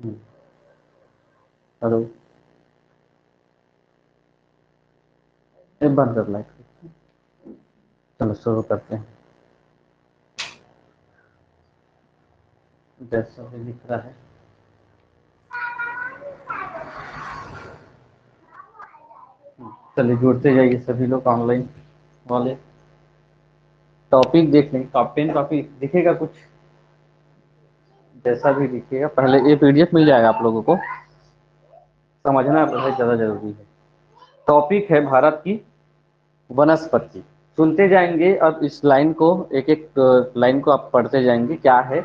Hello, ये बंद कर लाइट। चलो शुरू करते हैं। जैसा भी लिख रहा है। चलिए जुड़ते जाइए सभी लोग ऑनलाइन वाले। टॉपिक देख लें, पेन कॉपी दिखेगा कुछ, जैसा भी दिखेगा। पहले ये पीडीएफ मिल जाएगा आप लोगों को, समझना बहुत ज़्यादा जरूरी है। टॉपिक है भारत की वनस्पति। सुनते जाएंगे, अब इस लाइन को एक एक लाइन को आप पढ़ते जाएंगे। क्या है,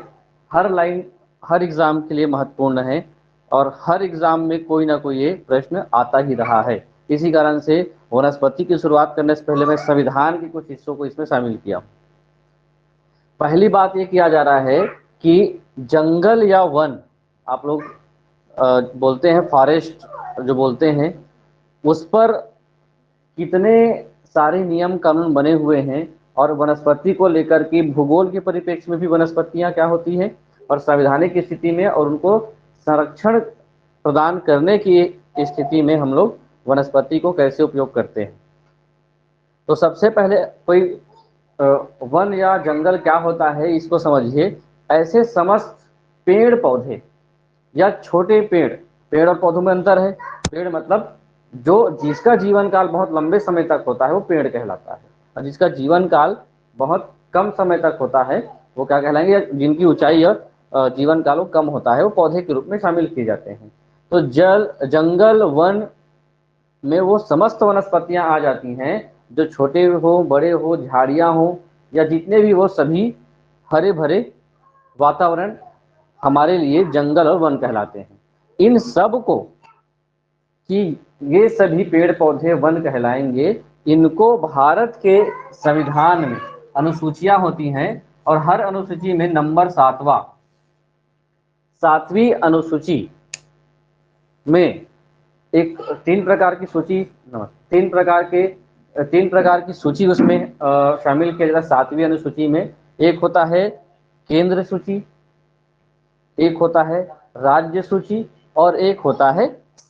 हर लाइन हर एग्जाम के लिए महत्वपूर्ण है और हर एग्जाम में कोई ना कोई ये प्रश्न आता ही रहा है। इसी कारण से वनस्पति की शुरुआत करने से पहले मैं संविधान के कुछ हिस्सों को इसमें शामिल किया। पहली बात ये किया जा रहा है कि जंगल या वन, आप लोग बोलते हैं फॉरेस्ट, जो बोलते हैं उस पर कितने सारे नियम कानून बने हुए हैं। और वनस्पति को लेकर के भूगोल के परिप्रेक्ष्य में भी वनस्पतियां क्या होती हैं और संवैधानिक स्थिति में और उनको संरक्षण प्रदान करने की स्थिति में हम लोग वनस्पति को कैसे उपयोग करते हैं। तो सबसे पहले कोई वन या जंगल क्या होता है इसको समझिए। ऐसे समस्त पेड़ पौधे या छोटे पेड़, पेड़ और पौधों में अंतर है। पेड़ मतलब जो जिसका जीवन काल बहुत लंबे समय तक होता है वो पेड़ कहलाता है, और जिसका जीवन काल बहुत कम समय तक होता है वो क्या कहलाएंगे, जिनकी ऊंचाई और जीवन काल वो कम होता है वो पौधे के रूप में शामिल किए जाते हैं। तो जंगल वन में वो समस्त वनस्पतियां आ जाती हैं जो छोटे हो बड़े हो, झाड़ियां हो या जितने भी हो, सभी हरे भरे वातावरण हमारे लिए जंगल और वन कहलाते हैं। इन सब को कि ये सभी पेड़ पौधे वन कहलाएंगे, इनको भारत के संविधान में अनुसूचियां होती हैं और हर अनुसूची में नंबर सातवीं अनुसूची में एक तीन प्रकार की सूची उसमें शामिल किया जाता है। सातवीं अनुसूची में एक होता है केंद्र सूची, एक होता है राज्य सूची और एक होता है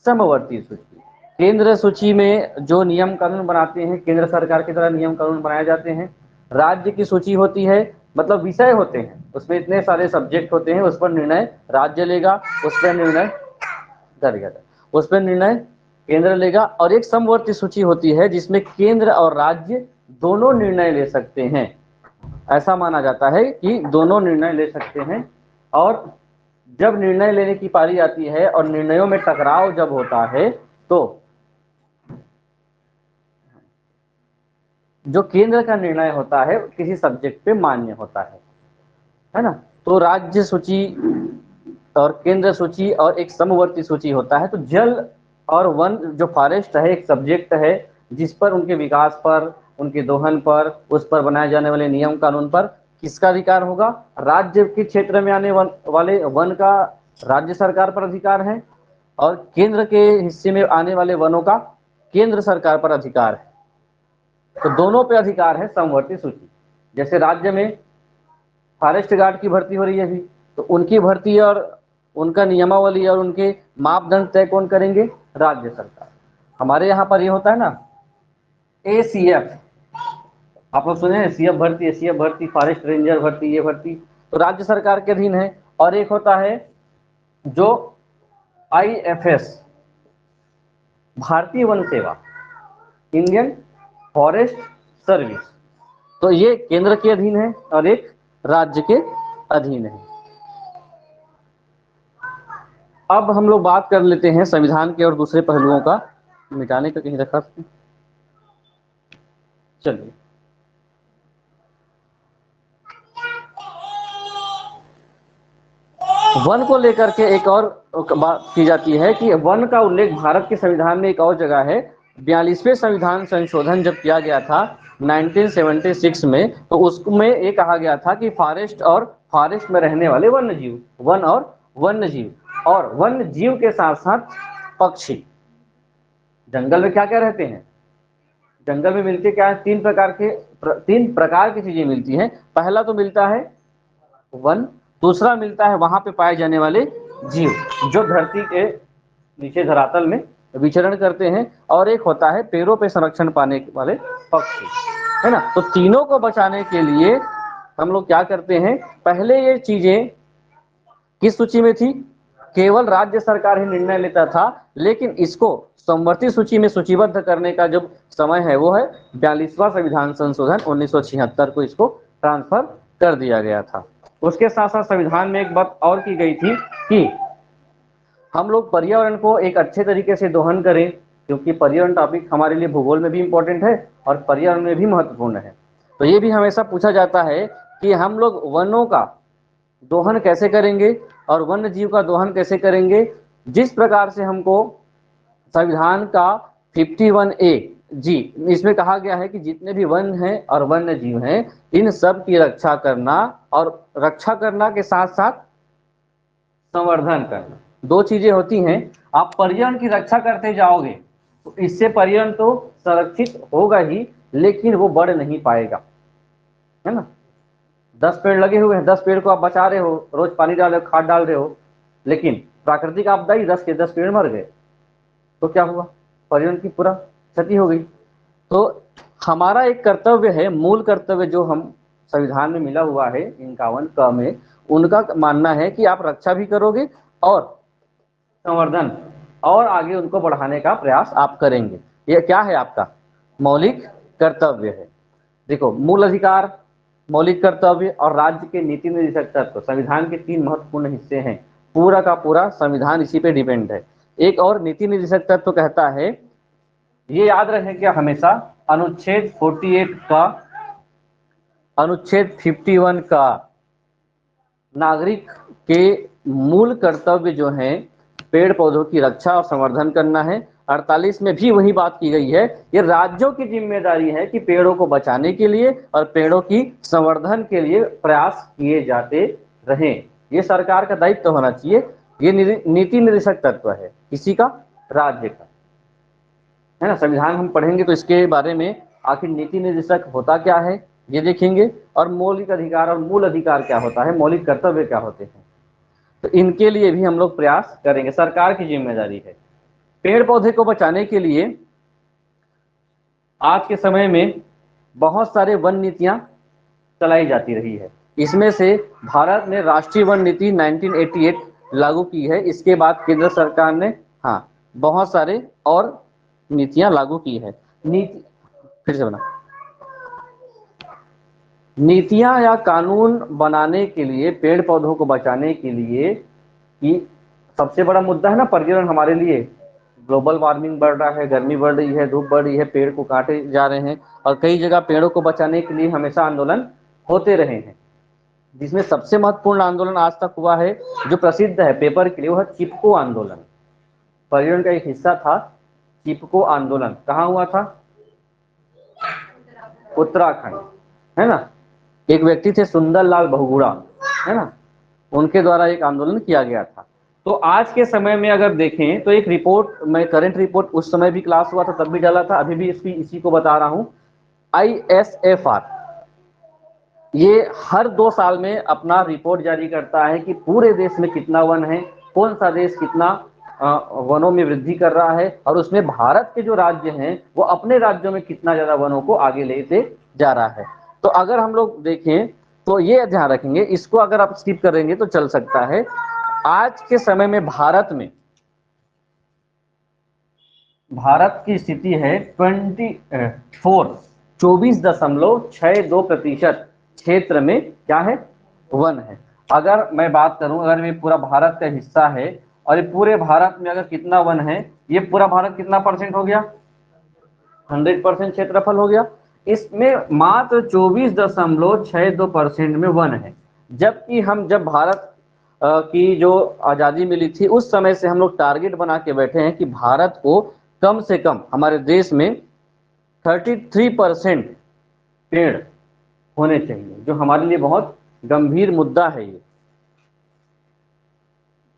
समवर्ती सूची। केंद्र सूची में जो नियम कानून बनाते हैं केंद्र सरकार की तरह नियम कानून बनाए जाते हैं। राज्य की सूची होती है, मतलब विषय होते हैं, उसमें इतने सारे सब्जेक्ट होते हैं, उस पर निर्णय राज्य लेगा, उस पर निर्णय उस पर निर्णय केंद्र लेगा। और एक समवर्ती सूची होती है जिसमें केंद्र और राज्य दोनों निर्णय ले सकते हैं। ऐसा माना जाता है कि दोनों निर्णय ले सकते हैं, और जब निर्णय लेने की पारी आती है और निर्णयों में टकराव जब होता है तो जो केंद्र का निर्णय होता है किसी सब्जेक्ट पे मान्य होता है ना। तो राज्य सूची और केंद्र सूची और एक समवर्ती सूची होता है। तो जल और वन जो फॉरेस्ट है एक सब्जेक्ट है जिस पर उनके विकास पर, उनके दोहन पर, उस पर बनाए जाने वाले नियम कानून पर किसका अधिकार होगा, राज्य के क्षेत्र में आने वाले वन का राज्य सरकार पर अधिकार है, और केंद्र के हिस्से में आने वाले वनों का केंद्र सरकार पर अधिकार है। तो दोनों पे अधिकार है समवर्ती सूची। जैसे राज्य में फॉरेस्ट गार्ड की भर्ती हो रही है अभी, तो उनकी भर्ती और उनका नियमावली और उनके मापदंड तय कौन करेंगे, राज्य सरकार। हमारे यहाँ पर ये होता है ना ACF, आप लोग सुने हैं CF भर्ती, ACF भर्ती, फॉरेस्ट रेंजर भर्ती, ये भर्ती तो राज्य सरकार के अधीन है। और एक होता है जो IFS, भारतीय वन सेवा, इंडियन फॉरेस्ट सर्विस, तो ये केंद्र के अधीन है और एक राज्य के अधीन है। अब हम लोग बात कर लेते हैं संविधान के और दूसरे पहलुओं का। मिटाने का कहीं रखा, चलिए। वन को लेकर के एक और बात की जाती है कि वन का उल्लेख भारत के संविधान में एक और जगह है। 42वें संविधान संशोधन जब किया गया था 1976 में, तो उसमें ये कहा गया था कि फॉरेस्ट में रहने वाले वन्य जीव, वन और वन्य जीव के साथ साथ पक्षी। जंगल में क्या क्या रहते हैं, जंगल में मिलते क्या है, तीन प्रकार की चीजें मिलती हैं। पहला तो मिलता है वन, दूसरा मिलता है वहां पे पाए जाने वाले जीव जो धरती के नीचे धरातल में विचरण करते हैं, और एक होता है पेड़ों पे संरक्षण पाने वाले पक्षी, है ना। तो तीनों को बचाने के लिए हम लोग क्या करते हैं, पहले ये चीजें किस सूची में थी, केवल राज्य सरकार ही निर्णय लेता था, लेकिन इसको समवर्ती सूची में सूचीबद्ध करने का जो समय है वो है 42वां संविधान संशोधन 1976 को इसको ट्रांसफर कर दिया गया था। उसके साथ साथ संविधान में एक बात और की गई थी कि हम लोग पर्यावरण को एक अच्छे तरीके से दोहन करें, क्योंकि पर्यावरण टॉपिक हमारे लिए भूगोल में भी इंपॉर्टेंट है और पर्यावरण में भी महत्वपूर्ण है। तो ये भी हमेशा पूछा जाता है कि हम लोग वनों का दोहन कैसे करेंगे और वन्य जीव का दोहन कैसे करेंगे। जिस प्रकार से हमको संविधान का 51A जी इसमें कहा गया है कि जितने भी वन हैं और वन्य जीव हैं, इन सब की रक्षा करना, और रक्षा करना के साथ साथ संवर्धन करना, दो चीजें होती हैं। आप पर्यावरण की रक्षा करते जाओगे तो इससे पर्यावरण तो संरक्षित होगा ही, लेकिन वो बढ़ नहीं पाएगा, है ना। 10 पेड़ लगे हुए हैं, 10 पेड़ को आप बचा रहे हो, रोज पानी डाल रहे हो, खाद डाल रहे हो, लेकिन प्राकृतिक आपदा ही 10 के 10 पेड़ मर गए, तो क्या हुआ, पर्यावरण की पूरा क्षति हो गई। तो हमारा एक कर्तव्य है, मूल कर्तव्य जो हम संविधान में मिला हुआ है 51 में, उनका मानना है कि आप रक्षा भी करोगे और संवर्धन और आगे उनको बढ़ाने का प्रयास आप करेंगे। ये क्या है, आपका मौलिक कर्तव्य है। देखो, मूल अधिकार, मौलिक कर्तव्य और राज्य के नीति निर्देशक तत्व संविधान के 3 महत्वपूर्ण हिस्से हैं। पूरा का पूरा संविधान इसी पे डिपेंड है। एक और नीति निर्देशक तत्व कहता है, ये याद रखें क्या हमेशा, अनुच्छेद 48 का, अनुच्छेद 51 का नागरिक के मूल कर्तव्य जो है पेड़ पौधों की रक्षा और संवर्धन करना है। 48 में भी वही बात की गई है, ये राज्यों की जिम्मेदारी है कि पेड़ों को बचाने के लिए और पेड़ों की संवर्धन के लिए प्रयास किए जाते रहें। ये सरकार का दायित्व होना चाहिए। ये नीति निर्देशक तत्व है किसी का, राज्य का, है ना। संविधान हम पढ़ेंगे तो इसके बारे में आखिर नीति निर्देशक होता क्या है ये देखेंगे, और मौलिक अधिकार और मूल अधिकार क्या होता है, मौलिक कर्तव्य क्या होते हैं। तो इनके लिए भी हम लोग प्रयास करेंगे, सरकार की जिम्मेदारी है। पेड़ पौधे को बचाने के लिए आज के समय में बहुत सारे वन नीतियां चलाई जाती रही है। इसमें से भारत ने राष्ट्रीय वन नीति 1988 लागू की है। इसके बाद केंद्र सरकार ने हाँ बहुत सारे और नीतियां लागू की है। नीति फिर से बना, नीतियां या कानून बनाने के लिए पेड़ पौधों को बचाने के लिए, कि सबसे बड़ा मुद्दा है ना पर्यावरण हमारे लिए, ग्लोबल वार्मिंग बढ़ रहा है, गर्मी बढ़ रही है, धूप बढ़ रही है, पेड़ को काटे जा रहे हैं, और कई जगह पेड़ों को बचाने के लिए हमेशा आंदोलन होते रहे हैं। जिसमें सबसे महत्वपूर्ण आंदोलन आज तक हुआ है, जो प्रसिद्ध है पेपर के लिए, वो है चिपको आंदोलन। पर्यावरण का एक हिस्सा था चिपको आंदोलन। कहाँ हुआ था, उत्तराखंड, है ना। एक व्यक्ति थे सुंदरलाल बहुगुणा, है ना, उनके द्वारा एक आंदोलन किया गया था। तो आज के समय में अगर देखें तो एक रिपोर्ट, मैं करंट रिपोर्ट उस समय भी क्लास हुआ था तब भी डाला था, अभी भी इसी को बता रहा हूं। ISFR ये हर 2 साल में अपना रिपोर्ट जारी करता है कि पूरे देश में कितना वन है, कौन सा देश कितना वनों में वृद्धि कर रहा है, और उसमें भारत के जो राज्य हैं वो अपने राज्यों में कितना ज्यादा वनों को आगे लेते जा रहा है। तो अगर हम लोग देखें तो ये ध्यान रखेंगे, इसको अगर आप स्किप करेंगे तो चल सकता है। आज के समय में भारत की स्थिति है 24.62% क्षेत्र में क्या है, वन है। अगर मैं बात करूं, अगर ये पूरा भारत का हिस्सा है और ये पूरे भारत में अगर कितना वन है, ये पूरा भारत कितना परसेंट हो गया, 100% क्षेत्रफल हो गया। इसमें मात्र 24.62% में वन है। जबकि हम जब भारत की जो आजादी मिली थी उस समय से हम लोग टारगेट बना के बैठे हैं कि भारत को कम से कम हमारे देश में 33% पेड़ होने चाहिए, जो हमारे लिए बहुत गंभीर मुद्दा है ये।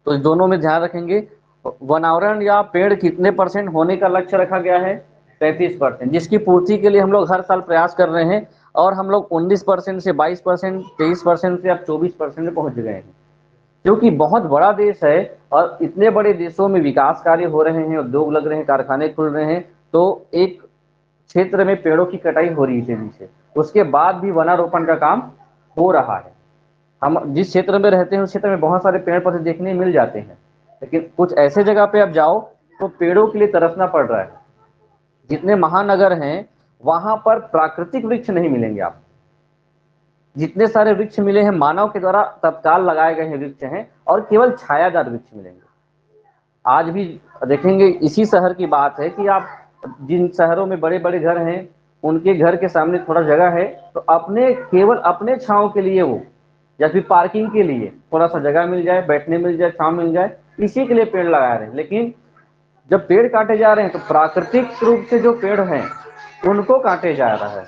तो दोनों में ध्यान रखेंगे, वनावरण या पेड़ कितने परसेंट होने का लक्ष्य रखा गया है, 33%, जिसकी पूर्ति के लिए हम लोग हर साल प्रयास कर रहे हैं, और हम लोग 19% से 22%, 23% से अब 24% में पहुंच गए हैं। क्योंकि बहुत बड़ा देश है और इतने बड़े देशों में विकास कार्य हो रहे हैं, उद्योग लग रहे हैं, कारखाने खुल रहे हैं, तो एक क्षेत्र में पेड़ों की कटाई हो रही है तेजी से, उसके बाद भी वनारोपण का काम हो रहा है। हम जिस क्षेत्र में रहते हैं उस क्षेत्र में बहुत सारे पेड़ पौधे देखने मिल जाते हैं, लेकिन कुछ ऐसे जगह पे आप जाओ तो पेड़ों के लिए तरसना पड़ रहा है। जितने महानगर हैं वहां पर प्राकृतिक वृक्ष नहीं मिलेंगे आप, जितने सारे वृक्ष मिले हैं मानव के द्वारा तत्काल लगाए गए हैं वृक्ष हैं, और केवल छायादार वृक्ष मिलेंगे। आज भी देखेंगे, इसी शहर की बात है कि आप जिन शहरों में बड़े बड़े घर हैं उनके घर के सामने थोड़ा जगह है तो अपने केवल अपने छांव के लिए वो, या फिर पार्किंग के लिए थोड़ा सा जगह मिल जाए, बैठने मिल जाए, छांव मिल जाए, इसी के लिए पेड़ लगा रहे हैं। लेकिन जब पेड़ काटे जा रहे हैं तो प्राकृतिक रूप से जो पेड़ हैं उनको काटे जा रहा है।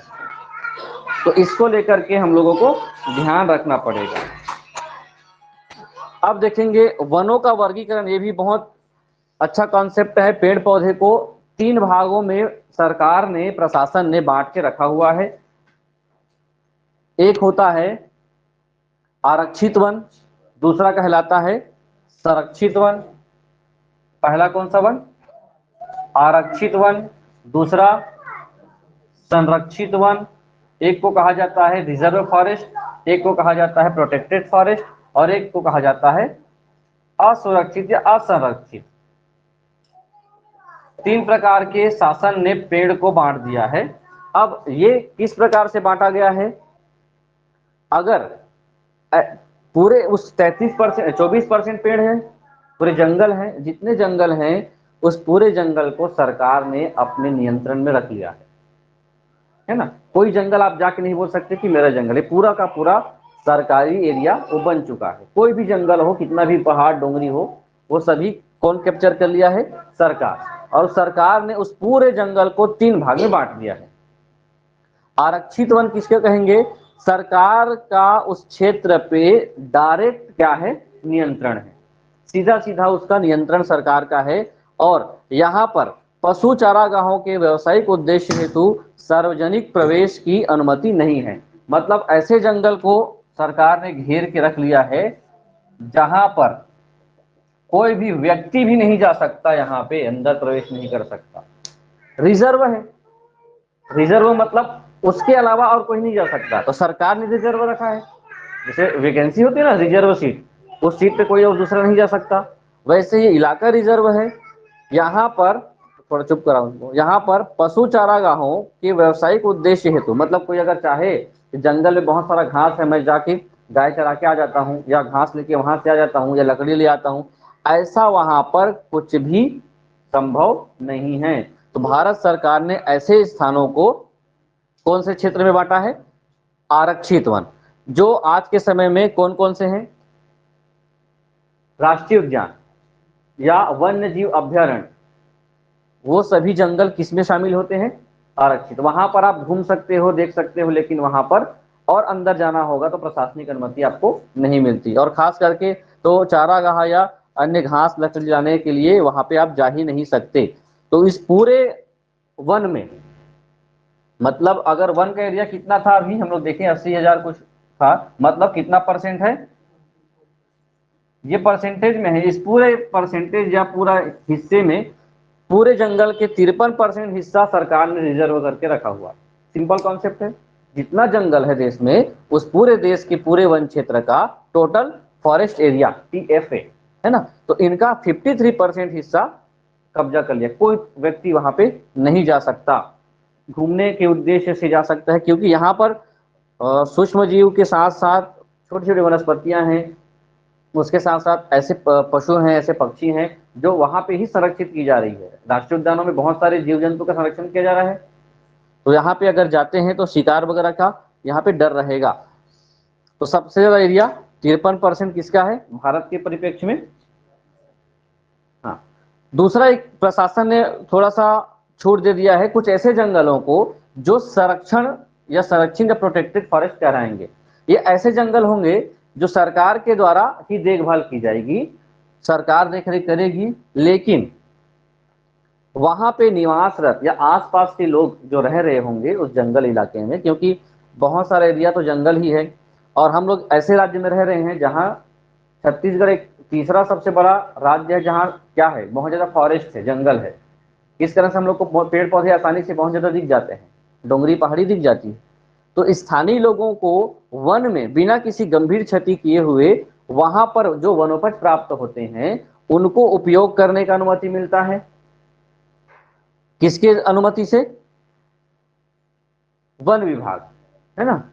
तो इसको लेकर के हम लोगों को ध्यान रखना पड़ेगा। अब देखेंगे वनों का वर्गीकरण, ये भी बहुत अच्छा कॉन्सेप्ट है। पेड़ पौधे को 3 भागों में सरकार ने, प्रशासन ने बांट के रखा हुआ है। एक होता है आरक्षित वन, दूसरा कहलाता है संरक्षित वन। पहला कौन सा वन? आरक्षित वन। दूसरा संरक्षित वन। एक को कहा जाता है रिजर्व फॉरेस्ट, एक को कहा जाता है प्रोटेक्टेड फॉरेस्ट, और एक को कहा जाता है असुरक्षित या असंरक्षित। 3 प्रकार के शासन ने पेड़ को बांट दिया है। अब ये किस प्रकार से बांटा गया है? अगर पूरे उस 33% 24% पेड़ है, पूरे जंगल हैं, जितने जंगल हैं उस पूरे जंगल को सरकार ने अपने नियंत्रण में रख लिया है ना। कोई जंगल आप जाके नहीं बोल सकते कि मेरा जंगल है, पूरा का पूरा सरकारी एरिया वो बन चुका है। कोई भी जंगल हो, कितना भी पहाड़ डोंगरी हो, वो सभी कौन कैप्चर कर लिया है? सरकार। और सरकार ने उस पूरे जंगल को 3 भाग में बांट दिया है। आरक्षित वन किसके कहेंगे? सरकार का उस क्षेत्र पे डायरेक्ट क्या है? नियंत्रण है, सीधा सीधा उसका नियंत्रण सरकार का है। और यहाँ पर पशु चारागाहों के व्यवसायिक उद्देश्य हेतु सार्वजनिक प्रवेश की अनुमति नहीं है। मतलब ऐसे जंगल को सरकार ने घेर के रख लिया है जहां पर कोई भी व्यक्ति भी नहीं जा सकता, यहाँ पे अंदर प्रवेश नहीं कर सकता। रिजर्व है, रिजर्व मतलब उसके अलावा और कोई नहीं जा सकता, तो सरकार ने रिजर्व रखा है। जैसे वैकेंसी होती है ना, रिजर्व सीट, उस सीट पे कोई और दूसरा नहीं जा सकता, वैसे ये इलाका रिजर्व है। यहाँ पर थोड़ा चुप करा उनको, यहाँ पर पशु चारागाहों के व्यवसायिक उद्देश्य हेतु, मतलब कोई अगर चाहे कि जंगल में बहुत सारा घास है, मैं जाके गाय चरा के आ जाता हूँ, या घास लेके वहां से आ जाता हूँ, या लकड़ी ले आता हूँ, ऐसा वहां पर कुछ भी संभव नहीं है। तो भारत सरकार ने ऐसे स्थानों को कौन से क्षेत्र में बांटा है? आरक्षित वन। जो आज के समय में कौन कौन से हैं? राष्ट्रीय उद्यान या वन्य जीव अभ्यारण्य, वो सभी जंगल किसमें शामिल होते हैं? आरक्षित। वहां पर आप घूम सकते हो, देख सकते हो, लेकिन वहां पर और अंदर जाना होगा तो प्रशासनिक अनुमति आपको नहीं मिलती। और खास करके तो चारागाह या अन्य घास लकड़ी लाने के लिए वहां पे आप जा ही नहीं सकते। तो इस पूरे वन में, मतलब अगर वन का एरिया कितना था अभी हम लोग देखें, 80,000 कुछ था, मतलब कितना परसेंट है? ये परसेंटेज में है। इस पूरे परसेंटेज या पूरा हिस्से में पूरे जंगल के 53% हिस्सा सरकार ने रिजर्व करके रखा हुआ। सिंपल कॉन्सेप्ट है, जितना जंगल है देश में उस पूरे देश के पूरे वन क्षेत्र का टोटल फॉरेस्ट एरिया TFA है ना, तो इनका 53% हिस्सा कब्जा कर लिया। कोई व्यक्ति वहां पे नहीं जा सकता, घूमने के उद्देश्य से जा सकता है, क्योंकि यहाँ पर सूक्ष्म जीव के साथ साथ छोटी छोटी वनस्पतियां हैं, उसके साथ साथ ऐसे पशु हैं, ऐसे पक्षी हैं जो वहां पे ही संरक्षित की जा रही है। राष्ट्रीय उद्यानों में बहुत सारे जीव जंतु का संरक्षण किया जा रहा है, तो यहाँ पे अगर जाते हैं तो शिकार वगैरह का यहाँ पे डर रहेगा। तो सबसे ज्यादा एरिया 53% किसका है भारत के परिप्रेक्ष्य में? हाँ। दूसरा, एक प्रशासन ने थोड़ा सा छूट दे दिया है कुछ ऐसे जंगलों को जो संरक्षण या संरक्षित या प्रोटेक्टेड फॉरेस्ट कहलाएंगे। ये ऐसे जंगल होंगे जो सरकार के द्वारा ही देखभाल की जाएगी, सरकार देखरेख करेगी, लेकिन वहां पे निवासरत या आसपास के लोग जो रह रहे होंगे उस जंगल इलाके में, क्योंकि बहुत सारा एरिया तो जंगल ही है, और हम लोग ऐसे राज्य में रह रहे हैं जहाँ छत्तीसगढ़ एक तीसरा सबसे बड़ा राज्य है जहाँ क्या है, बहुत ज्यादा फॉरेस्ट है, जंगल है। इस कारण से हम लोग को पेड़ पौधे आसानी से बहुत ज्यादा दिख जाते हैं, डोंगरी पहाड़ी दिख जाती है। तो स्थानीय लोगों को वन में बिना किसी गंभीर क्षति किए हुए वहां पर जो वनोपज प्राप्त होते हैं उनको उपयोग करने का अनुमति मिलता है। किसके अनुमति से? वन विभाग, है ना।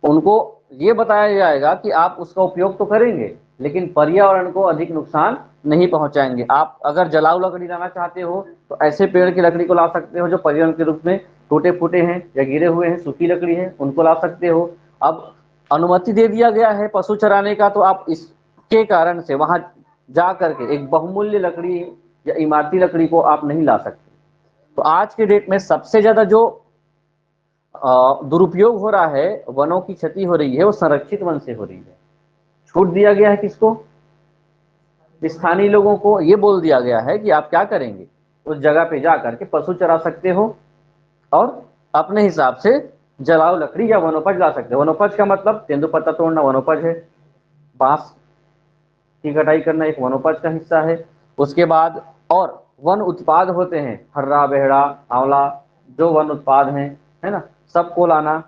उनको ये बताया जाएगा कि आप उसका उपयोग तो करेंगे लेकिन पर्यावरण को अधिक नुकसान नहीं पहुंचाएंगे। आप अगर जलाऊ लकड़ी लाना चाहते हो तो ऐसे पेड़ की लकड़ी को ला सकते हो जो पर्यावरण के रूप में टूटे फूटे हैं या गिरे हुए हैं, सूखी लकड़ी है, उनको ला सकते हो। अब अनुमति दे दिया गया है पशु चराने का, तो आप इसके कारण से वहां जा करके एक बहुमूल्य लकड़ी या इमारती लकड़ी को आप नहीं ला सकते। तो आज के डेट में सबसे ज्यादा जो दुरुपयोग हो रहा है, वनों की क्षति हो रही है, वो संरक्षित वन से हो रही है। छूट दिया गया है किसको? स्थानीय लोगों को। ये बोल दिया गया है कि आप क्या करेंगे, उस जगह पे जा करके पशु चरा सकते हो और अपने हिसाब से जलाऊ लकड़ी या वनोपज ला सकते हो। वनोपज का मतलब तेंदुपत्ता तोड़ना वनोपज है, बांस की कटाई करना एक वनोपज का हिस्सा है। उसके बाद और वन उत्पाद होते हैं, हर्रा बेहड़ा आंवला, जो वन उत्पाद हैं, है ना, सबको लाना।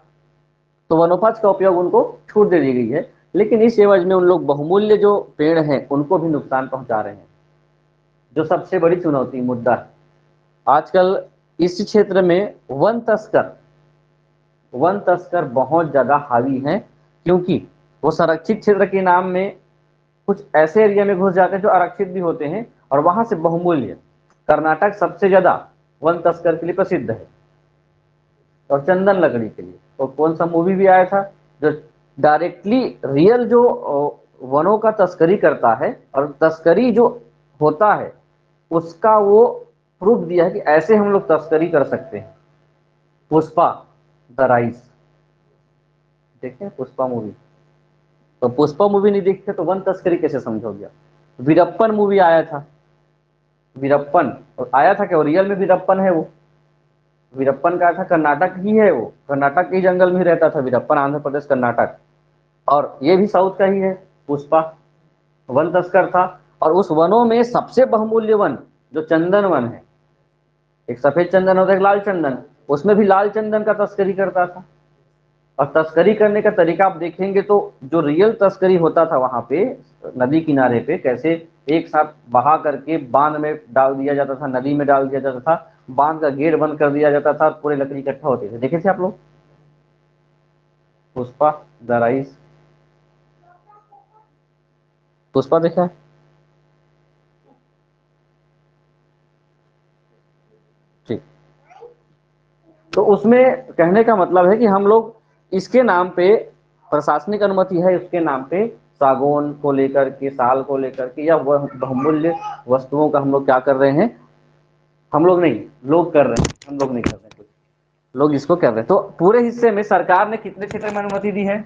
तो वनोपज का उपयोग उनको छूट दे दी गई है, लेकिन इस एवज में उन लोग बहुमूल्य जो पेड़ हैं उनको भी नुकसान पहुंचा रहे हैं, जो सबसे बड़ी चुनौती मुद्दा है आजकल इस क्षेत्र में। वन तस्कर बहुत ज्यादा हावी हैं, क्योंकि वो संरक्षित क्षेत्र के नाम में कुछ ऐसे एरिया में घुस जाते हैं जो आरक्षित भी होते हैं और वहां से बहुमूल्य, कर्नाटक सबसे ज्यादा वन तस्कर के लिए प्रसिद्ध है और चंदन लकड़ी के लिए। तो कौन सा मूवी भी आया था जो डायरेक्टली रियल जो वनों का तस्करी करता है और तस्करी जो होता है उसका वो प्रूफ दिया है कि ऐसे हम लोग तस्करी कर सकते हैं। पुष्पा द राइज, देखें पुष्पा मूवी। तो पुष्पा मूवी नहीं देखते तो वन तस्करी कैसे समझोगे? वीरप्पन मूवी आया था, वीरप्पन आया था क्या? रियल में वीरप्पन है वो? वीरप्पन का था, कर्नाटक ही है वो, कर्नाटक के जंगल में ही रहता था वीरप्पन, आंध्र प्रदेश कर्नाटक। और ये भी साउथ का ही है। पुष्पा वन तस्कर था और उस वनों में सबसे बहुमूल्य वन जो चंदन वन है, एक सफेद चंदन होता है एक लाल चंदन, उसमें भी लाल चंदन का तस्करी करता था। और तस्करी करने का तरीका आप देखेंगे तो जो रियल तस्करी होता था वहां पे नदी किनारे पे, कैसे एक साथ बहा करके बांध में डाल दिया जाता था, नदी में डाल दिया जाता था, बांध का गेट बंद कर दिया जाता था, पूरे लकड़ी इकट्ठा होते थे। देखे थे आप लोग पुष्पा द राइज? पुष्पा देखा है? ठीक। तो उसमें कहने का मतलब है कि हम लोग इसके नाम पे प्रशासनिक अनुमति है, उसके नाम पे सागौन को लेकर के, साल को लेकर के, या वह बहुमूल्य वस्तुओं का हम लोग क्या कर रहे हैं, हम लोग नहीं, लोग कर रहे हैं, हम लोग नहीं कर रहे कुछ, लोग इसको कर रहे हैं। तो पूरे हिस्से में सरकार ने कितने क्षेत्र में अनुमति दी है?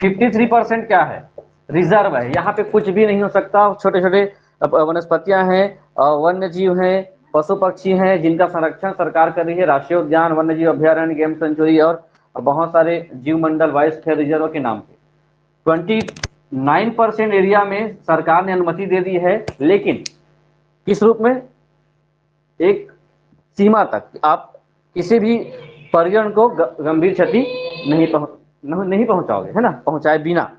53% क्या है, रिजर्व है। यहाँ पे कुछ भी नहीं हो सकता। छोटे छोटे वनस्पतियां हैं, वन्य जीव हैं, पशु पक्षी हैं जिनका संरक्षण सरकार कर रही है, राष्ट्रीय उद्यान, वन्य जीव अभ्यारण्य, गेम सेंचुरी और बहुत सारे जीव मंडल वाइल्ड रिजर्व के नाम पे 29% एरिया में सरकार ने अनुमति दे दी है, लेकिन किस रूप में? एक सीमा तक आप किसी भी पर्यावरण को गंभीर क्षति नहीं पहुंचाओगे, है ना, पहुंचाए बिना।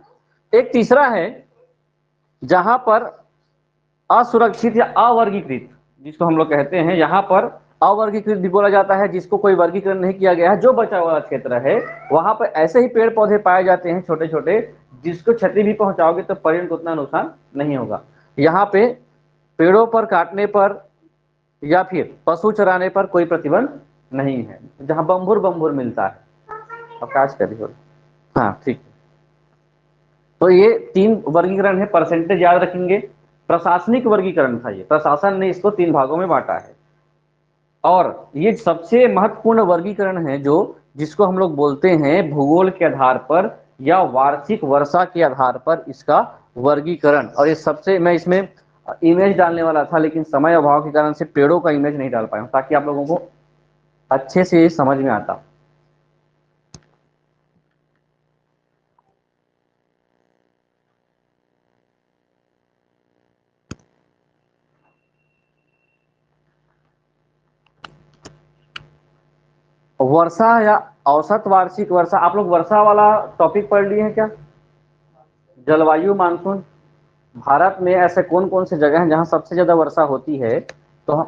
एक तीसरा है जहां पर असुरक्षित या अवर्गीकृत, जिसको हम लोग कहते हैं, यहाँ पर अवर्गीकृत भी बोला जाता है, जिसको कोई वर्गीकरण नहीं किया गया है, जो बचा हुआ क्षेत्र है वहां पर ऐसे ही पेड़ पौधे पाए जाते हैं छोटे छोटे, जिसको क्षति भी पहुंचाओगे तो पर्यावरण को उतना नुकसान नहीं होगा। यहाँ पे पेड़ों पर काटने पर या फिर पशु चराने पर कोई प्रतिबंध नहीं है। जहां बम्बुर बम्बुर मिलता है, अवकाश करिए। हाँ ठीक। तो ये 3 वर्गीकरण है, परसेंटेज याद रखेंगे। प्रशासनिक वर्गीकरण था ये, प्रशासन ने इसको 3 भागों में बांटा है। और ये सबसे महत्वपूर्ण वर्गीकरण है जो, जिसको हम लोग बोलते हैं भूगोल के आधार पर या वार्षिक वर्षा के आधार पर इसका वर्गीकरण। और ये सबसे, मैं इसमें इमेज डालने वाला था लेकिन समय अभाव के कारण से पेड़ों का इमेज नहीं डाल पाया हूं, ताकि आप लोगों को अच्छे से समझ में आता। वर्षा या औसत वार्षिक वर्षा, आप लोग वर्षा वाला टॉपिक पढ़ लिए हैं क्या? जलवायु मानसून। भारत में ऐसे कौन कौन से जगह हैं जहां सबसे ज्यादा वर्षा होती है? तो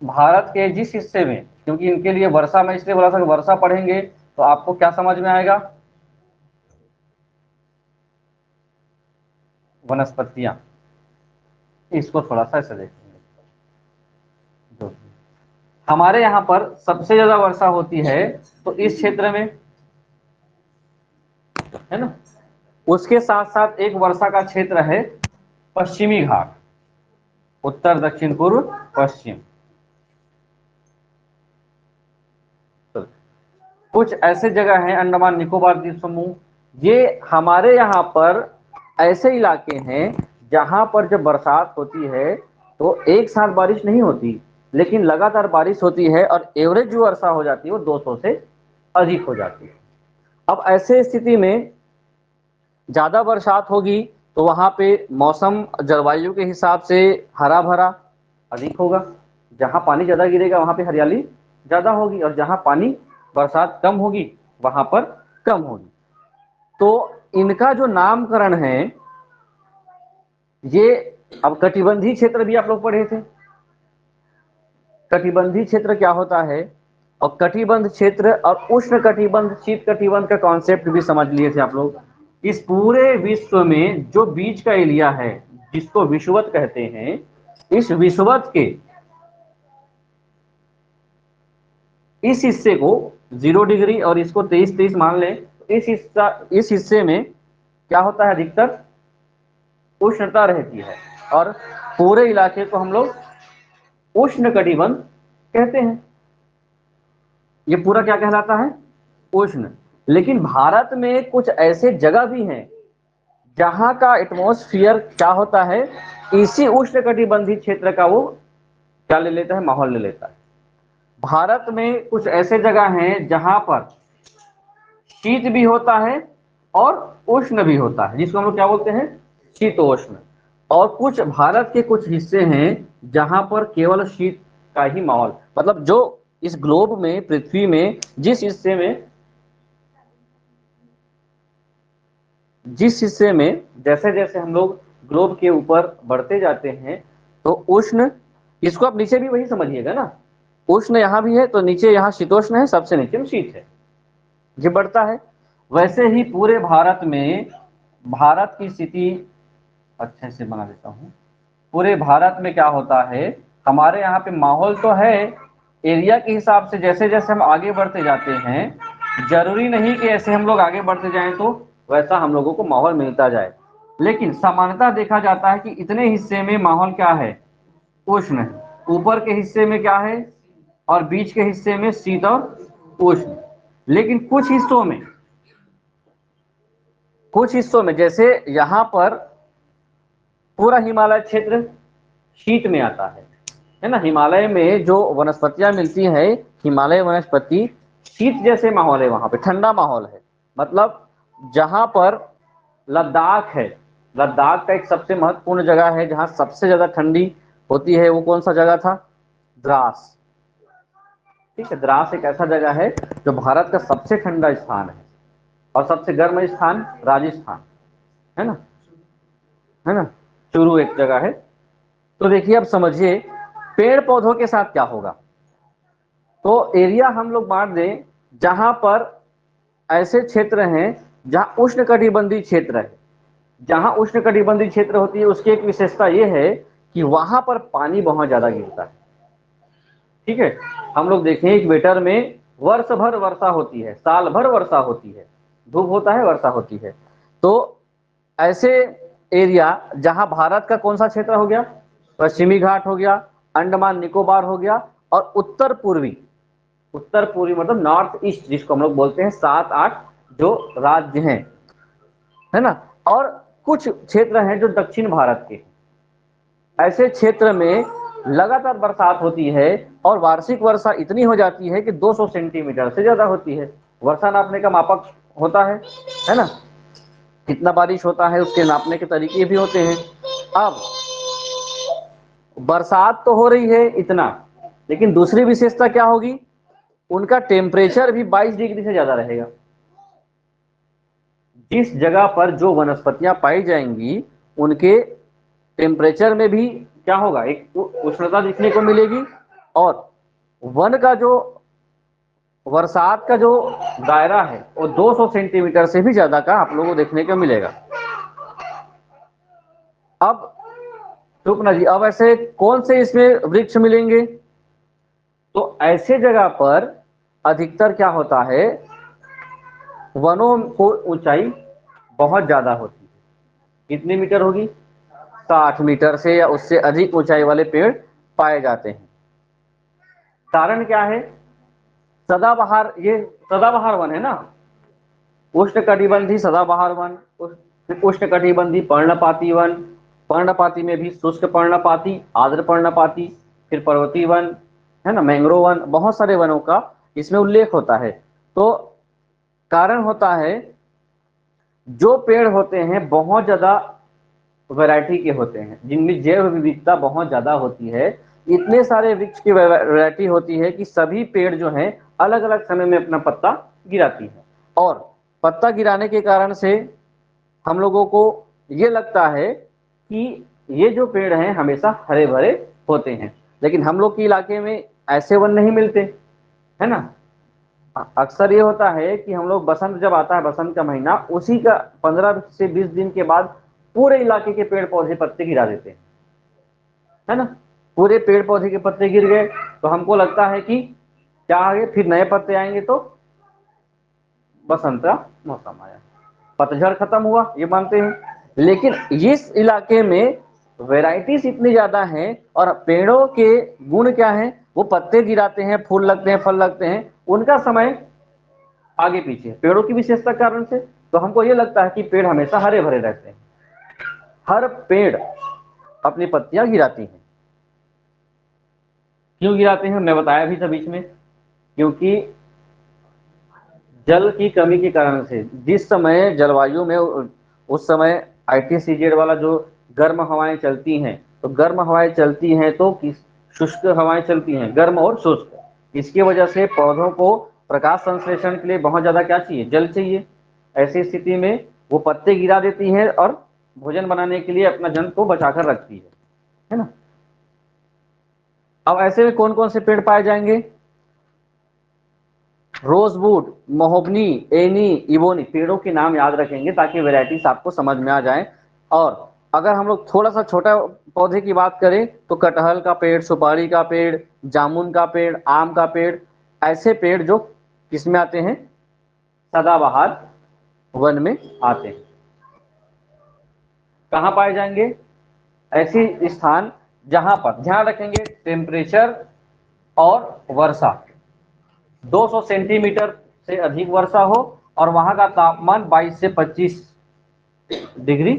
भारत के जिस हिस्से में, क्योंकि इनके लिए वर्षा में इसलिए बोला था कि वर्षा पढ़ेंगे तो आपको क्या समझ में आएगा? वनस्पतियां। इसको थोड़ा सा ऐसे देखेंगे। जो हमारे यहाँ पर सबसे ज्यादा वर्षा होती है तो इस क्षेत्र में, है ना। उसके साथ साथ एक वर्षा का क्षेत्र है पश्चिमी घाट, उत्तर दक्षिण पूर्व पश्चिम। तो कुछ ऐसे जगह हैं अंडमान निकोबार द्वीप समूह, ये हमारे यहाँ पर ऐसे इलाके हैं जहां पर जब बरसात होती है तो एक साथ बारिश नहीं होती, लेकिन लगातार बारिश होती है और एवरेज जो वर्षा हो जाती है वो 200 से अधिक हो जाती है। अब ऐसे स्थिति में ज्यादा बरसात होगी तो वहां पे मौसम जलवायु के हिसाब से हरा भरा अधिक होगा, जहां पानी ज्यादा गिरेगा वहां पे हरियाली ज्यादा होगी, और जहां पानी बरसात कम होगी वहां पर कम होगी। तो इनका जो नामकरण है, ये अब कटिबंधीय क्षेत्र भी आप लोग पढ़े थे। कटिबंधीय क्षेत्र क्या होता है, और कटिबंध क्षेत्र और उष्ण कटिबंध शीत कटिबंध का कॉन्सेप्ट भी समझ लिए थे आप लोग। इस पूरे विश्व में जो बीच का एरिया है जिसको विषुवत कहते हैं, इस विषुवत के इस हिस्से को 0 डिग्री और इसको 23-23 मान लें, इस हिस्से में क्या होता है, अधिकतर उष्णता रहती है, और पूरे इलाके को हम लोग उष्ण कटिबंध कहते हैं। ये पूरा क्या कहलाता है, उष्ण। लेकिन भारत में कुछ ऐसे जगह भी हैं जहां का एटमॉस्फेयर क्या होता है, इसी उष्ण कटिबंधीय क्षेत्र का वो क्या ले लेता है, माहौल ले लेता है। भारत में कुछ ऐसे जगह हैं जहां पर शीत भी होता है और उष्ण भी होता है, जिसको हम लोग क्या बोलते हैं, शीतोष्ण। और कुछ भारत के कुछ हिस्से हैं जहां पर केवल शीत का ही माहौल, मतलब जो इस ग्लोब में, पृथ्वी में जिस हिस्से में जैसे जैसे हम लोग ग्लोब के ऊपर बढ़ते जाते हैं तो उष्ण, इसको आप नीचे भी वही समझिएगा ना, उष्ण यहाँ भी है तो नीचे यहाँ शीतोष्ण है, सबसे नीचे में शीत है, ये बढ़ता है। वैसे ही पूरे भारत में, भारत की स्थिति अच्छे से बना देता हूँ। पूरे भारत में क्या होता है, हमारे यहाँ पे माहौल तो है, एरिया के हिसाब से जैसे जैसे हम आगे बढ़ते जाते हैं, जरूरी नहीं कि ऐसे हम लोग आगे बढ़ते जाएं तो वैसा हम लोगों को माहौल मिलता जाए, लेकिन सामान्यतः देखा जाता है कि इतने हिस्से में माहौल क्या है, उष्ण है, ऊपर के हिस्से में क्या है, और बीच के हिस्से में शीत और उष्ण। लेकिन कुछ हिस्सों में जैसे यहाँ पर पूरा हिमालय क्षेत्र शीत में आता है ना। हिमालय में जो वनस्पतियां मिलती है, हिमालय वनस्पति, शीत जैसे माहौल है, वहां पे ठंडा माहौल है। मतलब जहां पर लद्दाख है, लद्दाख का एक सबसे महत्वपूर्ण जगह है जहां सबसे ज्यादा ठंडी होती है, वो कौन सा जगह था, द्रास। ठीक है, द्रास एक ऐसा जगह है जो भारत का सबसे ठंडा स्थान है, और सबसे गर्म स्थान राजस्थान, है ना, है ना, चूरू एक जगह है। तो देखिए अब समझिए पेड़ पौधों के साथ क्या होगा। तो एरिया हम लोग बांट दें, जहां पर ऐसे क्षेत्र हैं जहां उष्णकटिबंधीय क्षेत्र है, जहां उष्णकटिबंधीय क्षेत्र होती है उसकी एक विशेषता यह है कि वहां पर पानी बहुत ज्यादा गिरता है। ठीक है, हम लोग देखें इक्वेटर में वर्ष भर वर्षा होती है, साल भर वर्षा होती है, धूप होता है वर्षा होती है। तो ऐसे एरिया जहां भारत का कौन सा क्षेत्र हो गया, पश्चिमी घाट हो गया, अंडमान निकोबार हो गया, और उत्तर पूर्वी मतलब नॉर्थ ईस्ट जिसको हम लोग बोलते हैं, 7-8 जो राज्य हैं, है ना। और कुछ क्षेत्र हैं जो दक्षिण भारत के, ऐसे क्षेत्र में लगातार बरसात होती है और वार्षिक वर्षा इतनी हो जाती है कि 200 सेंटीमीटर से ज्यादा होती है। वर्षा नापने का मापक होता है ना, कितना बारिश होता है उसके नापने के तरीके भी होते हैं। अब बरसात तो हो रही है इतना, लेकिन दूसरी विशेषता क्या होगी, उनका टेम्परेचर भी 22 डिग्री से ज्यादा रहेगा। जिस जगह पर जो वनस्पतियां पाई जाएंगी उनके टेम्परेचर में भी क्या होगा, एक उष्णता दिखने को मिलेगी, और वन का जो बरसात का जो दायरा है वो 200 सेंटीमीटर से भी ज्यादा का आप लोगों को देखने को मिलेगा। अब रुकना जी, अब ऐसे कौन से इसमें वृक्ष मिलेंगे, तो ऐसे जगह पर अधिकतर क्या होता है, वनों को ऊंचाई बहुत ज्यादा होती है। कितनी मीटर होगी, 60 मीटर से या उससे अधिक ऊंचाई वाले पेड़ पाए जाते हैं। कारण क्या है, सदाबहार, ये सदाबहार वन है ना, उष्णकटिबंधी सदाबहार वन, उष्णकटिबंधी पर्णपाती वन, पर्णपाती में भी शुष्क पर्णपाती, आर्द्र पर्णपाती, फिर पर्वतीय वन है ना, मैंग्रोव वन, बहुत सारे वनों का इसमें उल्लेख होता है। तो कारण होता है जो पेड़ होते हैं बहुत ज्यादा वैरायटी के होते हैं, जिनमें जैव विविधता बहुत ज्यादा होती है, इतने सारे वृक्ष की वैरायटी होती है कि सभी पेड़ जो हैं अलग अलग समय में अपना पत्ता गिराती है, और पत्ता गिराने के कारण से हम लोगों को ये लगता है कि ये जो पेड़ हैं हमेशा हरे भरे होते हैं, लेकिन हम लोग के इलाके में ऐसे वन नहीं मिलते, है ना। अक्सर ये होता है कि हम लोग बसंत जब आता है, बसंत का महीना, उसी का 15 से 20 दिन के बाद पूरे इलाके के पेड़ पौधे पत्ते गिरा देते हैं, है ना। पूरे पेड़ पौधे के पत्ते गिर गए तो हमको लगता है कि क्या आगे फिर नए पत्ते आएंगे, तो बसंत का मौसम आया, पतझड़ खत्म हुआ, ये मानते हैं। लेकिन इस इलाके में वैरायटीज इतनी ज्यादा हैं और पेड़ों के गुण क्या हैं, वो पत्ते गिराते हैं, फूल लगते हैं, फल लगते हैं, उनका समय आगे पीछे पेड़ों की विशेषता कारण से, तो हमको ये लगता है कि पेड़ हमेशा हरे भरे रहते हैं। हर पेड़ अपनी पत्तियां गिराती हैं। क्यों गिराते हैं, मैं बताया भी था बीच में, क्योंकि जल की कमी के कारण से, जिस समय जलवायु में उस समय ITCZ वाला जो गर्म हवाएं चलती हैं, तो गर्म हवाएं चलती हैं तो किस शुष्क हवाएं चलती हैं, गर्म और शुष्क, इसकी वजह से पौधों को प्रकाश संश्लेषण के लिए बहुत ज्यादा क्या चाहिए, जल चाहिए। ऐसी स्थिति में वो पत्ते गिरा देती है और भोजन बनाने के लिए अपना जन को बचाकर रखती है ना। अब ऐसे में कौन कौन से पेड़ पाए जाएंगे, रोजवुड, महोगनी, एनी, इवोनी, पेड़ों के नाम याद रखेंगे ताकि वैरायटीज आपको समझ में आ जाए। और अगर हम लोग थोड़ा सा छोटा पौधे की बात करें तो कटहल का पेड़, सुपारी का पेड़, जामुन का पेड़, आम का पेड़, ऐसे पेड़ जो किसमें आते हैं, सदाबहार वन में आते हैं। कहाँ पाए जाएंगे, ऐसी स्थान जहां पर, ध्यान रखेंगे, टेम्परेचर और वर्षा 200 सेंटीमीटर से अधिक वर्षा हो और वहां का तापमान 22 से 25 डिग्री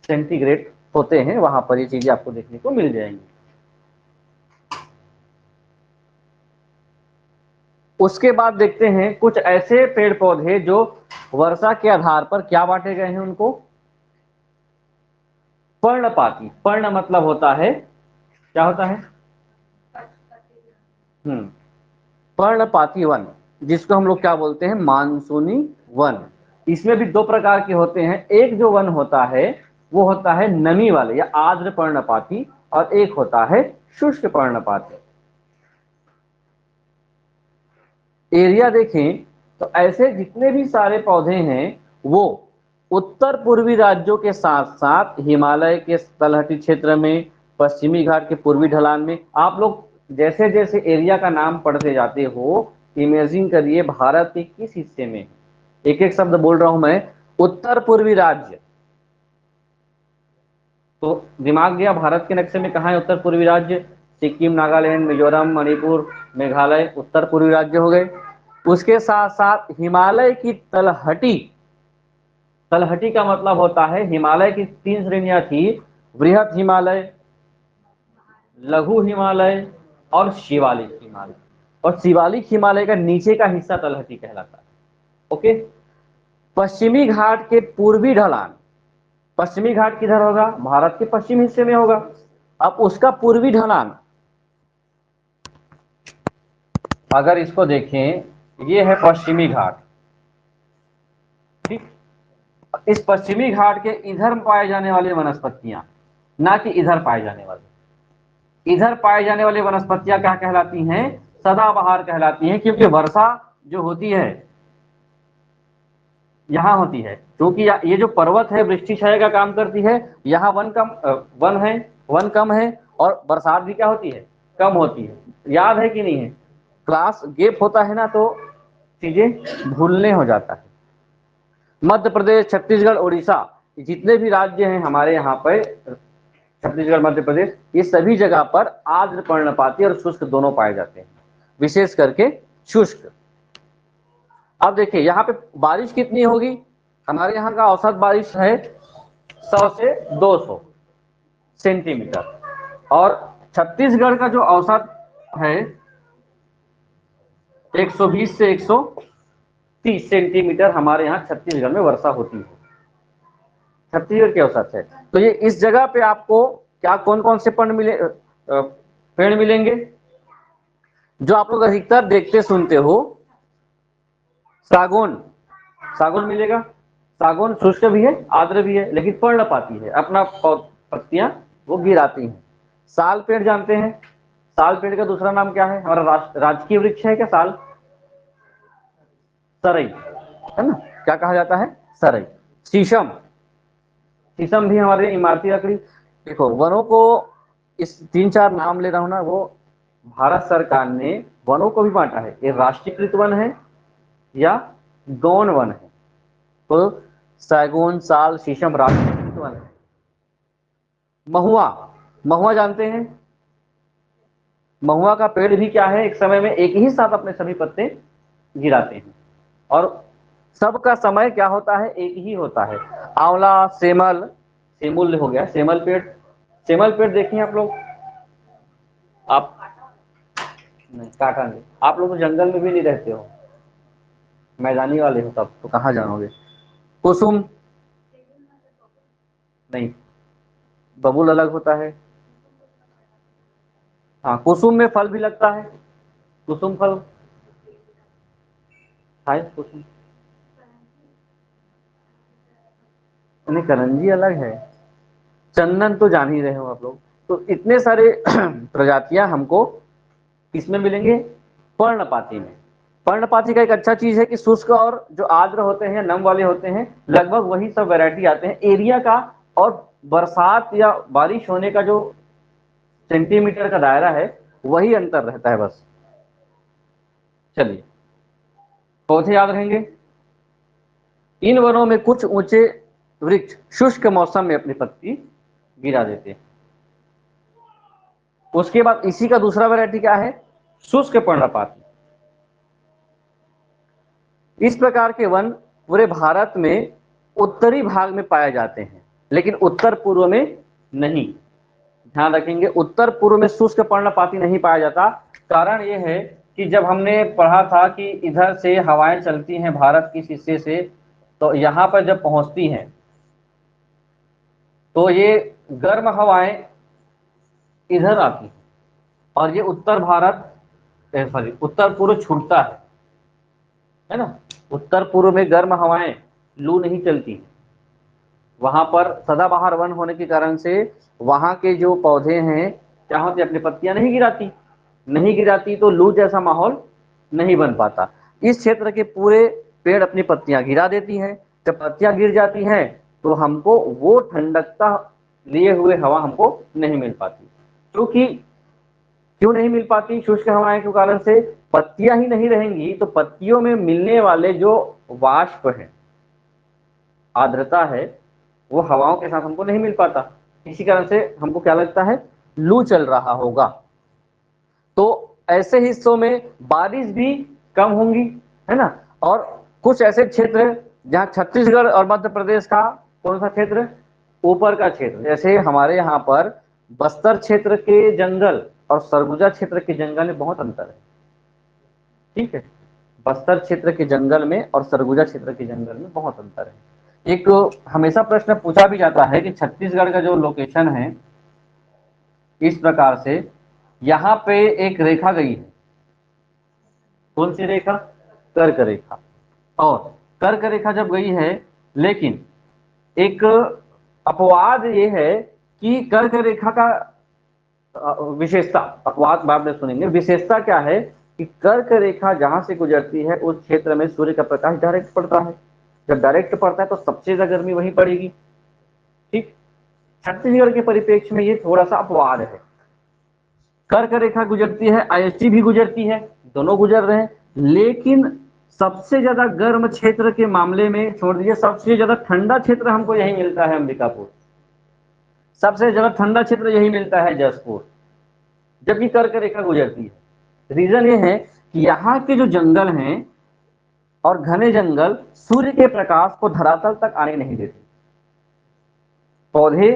सेंटीग्रेड होते हैं, वहां पर ये चीजें आपको देखने को मिल जाएंगी। उसके बाद देखते हैं कुछ ऐसे पेड़ पौधे जो वर्षा के आधार पर क्या बांटे गए हैं, उनको पर्णपाती, पर्ण मतलब होता है, क्या होता है, पर्णपाती वन, जिसको हम लोग क्या बोलते हैं, मानसूनी वन। इसमें भी दो प्रकार के होते हैं, एक जो वन होता है वो होता है नमी वाले या आर्द्र पर्णपाती, और एक होता है शुष्क पर्णपाती। एरिया देखें तो ऐसे जितने भी सारे पौधे हैं वो उत्तर पूर्वी राज्यों के साथ साथ हिमालय के तलहटी क्षेत्र में, पश्चिमी घाट के पूर्वी ढलान में, आप लोग जैसे जैसे एरिया का नाम पढ़ते जाते हो, इमेजिन करिए भारत के किस हिस्से में, एक एक शब्द बोल रहा हूं मैं, उत्तर पूर्वी राज्य, तो दिमाग गया भारत के नक्शे में कहाँ है उत्तर पूर्वी राज्य, सिक्किम, नागालैंड, मिजोरम, मणिपुर, मेघालय, उत्तर पूर्वी राज्य हो गए। उसके साथ साथ हिमालय की तलहटी, तलहटी का मतलब होता है, हिमालय की 3 श्रेणियां थी, बृहत हिमालय, लघु हिमालय और शिवालिक हिमालय, और शिवालिक हिमालय का नीचे का हिस्सा तलहटी कहलाता है। ओके, पश्चिमी घाट के पूर्वी ढलान, पश्चिमी घाट किधर होगा, भारत के पश्चिम हिस्से में होगा, अब उसका पूर्वी ढलान अगर इसको देखें, ये है पश्चिमी घाट, ठीक। इस पश्चिमी घाट के इधर पाए जाने वाली वनस्पतियां, ना कि इधर पाए जाने वाली, इधर पाए जाने वाली वनस्पतियां क्या कहलाती हैं? सदाबहार कहलाती हैं, क्योंकि वर्षा जो होती है यहाँ होती है, क्योंकि ये जो पर्वत है वृष्टि क्षय का काम करती है। यहाँ वन है, वन कम है, और बरसात भी क्या होती है? कम होती है। याद है कि नहीं है? क्लास गैप होता है ना, तो चीजें भूलने हो जाता है। मध्य प्रदेश, छत्तीसगढ़, उड़ीसा, जितने भी राज्य हैं हमारे यहाँ पे, छत्तीसगढ़, मध्य प्रदेश, ये सभी जगह पर आर्द्र पर्णपाती और शुष्क दोनों पाए जाते हैं, विशेष करके शुष्क। अब देखिए यहाँ पे बारिश कितनी होगी? हमारे यहाँ का औसत बारिश है 100 से 200 सेंटीमीटर, और छत्तीसगढ़ का जो औसत है 120 से 130 सेंटीमीटर हमारे यहाँ छत्तीसगढ़ में वर्षा होती है, छत्तीसगढ़ के औसत है। तो ये इस जगह पे आपको क्या कौन कौन से पेड़ मिलेंगे जो आप लोग अधिकतर देखते सुनते हो? सागौन, सागौन मिलेगा। सागौन शुष्क भी है, आर्द्र भी है, लेकिन पर्णपाती है, अपना पत्तियां वो गिराती हैं। साल पेड़ जानते हैं? साल पेड़ का दूसरा नाम क्या है? हमारा राजकीय वृक्ष है क्या साल? सरई, है ना? क्या कहा जाता है? सरई। शीशम, शीशम भी हमारे इमारती लकड़ी। देखो वनों को, इस 3-4 नाम ले रहा हूं ना, वो भारत सरकार ने वनों को भी बांटा है। ये राष्ट्रीयकृत वन है या गौण वन है। तो सैगून, साल, शीशम राष्ट्रीयकृत वन है। महुआ, महुआ जानते हैं? महुआ का पेड़ भी क्या है, एक समय में एक ही साथ अपने सभी पत्ते गिराते हैं, और सबका समय क्या होता है? एक ही होता है। आंवला, सेमल, सेमुल हो गया, सेमल पेड़, सेमल पेड़ देखिए आप लोग, आप नहीं काटेंगे, आप लोग तो जंगल में भी नहीं रहते हो, मैदानी वाले हो, तब तो कहाँ जाओगे? कुसुम, नहीं, बबूल अलग होता है। हाँ, कुसुम में फल भी लगता है, कुसुम फल खाए कुसुम, नहीं करंजी अलग है। चंदन तो जान ही रहे हो आप लोग। तो इतने सारे प्रजातियां हमको किसमें मिलेंगे? पर्णपाती में। पर्णपाती का एक अच्छा चीज है कि शुष्क और जो आर्द्र होते हैं, नम वाले होते हैं, लगभग वही सब वैरायटी आते हैं एरिया का, और बरसात या बारिश होने का जो सेंटीमीटर का दायरा है वही अंतर रहता है बस। चलिए, पौधे याद रहेंगे। इन वनों में कुछ ऊंचे वृक्ष शुष्क मौसम में अपनी पत्ती गिरा देते हैं। उसके बाद इसी का दूसरा वैरायटी क्या है? शुष्क पर्णपाती। इस प्रकार के वन पूरे भारत में उत्तरी भाग में पाए जाते हैं, लेकिन उत्तर पूर्व में नहीं। ध्यान रखेंगे, उत्तर पूर्व में शुष्क पर्णपाती नहीं पाया जाता। कारण यह है कि जब हमने पढ़ा था कि इधर से हवाएं चलती हैं भारत किस हिस्से से, तो यहां पर जब पहुंचती हैं तो ये गर्म हवाएं इधर आती हैं, और ये उत्तर भारत, सॉरी, उत्तर पूर्व छूटता है ना? उत्तर पूर्व में गर्म हवाएं, लू नहीं चलती। वहां पर सदाबहार वन होने के कारण से वहां के जो पौधे हैं क्या होते, अपनी पत्तियां नहीं गिराती, नहीं गिराती तो लू जैसा माहौल नहीं बन पाता। इस क्षेत्र के पूरे पेड़ अपनी पत्तियां गिरा देती हैं। जब पत्तियां गिर जाती हैं तो हमको वो ठंडकता लिए हुए हवा हमको नहीं मिल पाती। क्योंकि क्यों नहीं मिल पाती? शुष्क हवाएं के कारण से पत्तियां ही नहीं रहेंगी तो पत्तियों में मिलने वाले जो वाष्प है, आर्द्रता है, वो हवाओं के साथ हमको नहीं मिल पाता। इसी कारण से हमको क्या लगता है? लू चल रहा होगा। तो ऐसे हिस्सों में बारिश भी कम होंगी, है ना? और कुछ ऐसे क्षेत्र जहां छत्तीसगढ़ और मध्य प्रदेश का कौन सा क्षेत्र, ऊपर का क्षेत्र, जैसे हमारे यहाँ पर बस्तर क्षेत्र के जंगल और सरगुजा क्षेत्र के जंगल में बहुत अंतर है। ठीक है, बस्तर क्षेत्र के जंगल में और सरगुजा क्षेत्र के जंगल में बहुत अंतर है। एक हमेशा प्रश्न पूछा भी जाता है कि छत्तीसगढ़ का जो लोकेशन है इस प्रकार से, यहाँ पे एक रेखा गई है, कौन सी रेखा? कर्क रेखा। और कर्क रेखा जब गई है, लेकिन एक अपवाद ये है कि कर्क रेखा का विशेषता, अपवाद बाद में सुनेंगे, विशेषता क्या है कि कर्क रेखा जहां से गुजरती है उस क्षेत्र में सूर्य का प्रकाश डायरेक्ट पड़ता है। जब डायरेक्ट पड़ता है तो सबसे ज्यादा गर्मी वहीं पड़ेगी। ठीक, छत्तीसगढ़ के परिप्रेक्ष्य में ये थोड़ा सा अपवाद है। कर्क रेखा गुजरती है, आईएसटी भी गुजरती है, दोनों गुजर रहे हैं, लेकिन सबसे ज्यादा गर्म क्षेत्र के मामले में छोड़ दीजिए, सबसे ज्यादा ठंडा क्षेत्र हमको यही मिलता है अंबिकापुर, सबसे ज्यादा ठंडा क्षेत्र यही मिलता है जसपुर, जबकि कर्क रेखा गुजरती है। रीजन ये है कि यहाँ के जो जंगल हैं और घने जंगल सूर्य के प्रकाश को धरातल तक आने नहीं देते। पौधे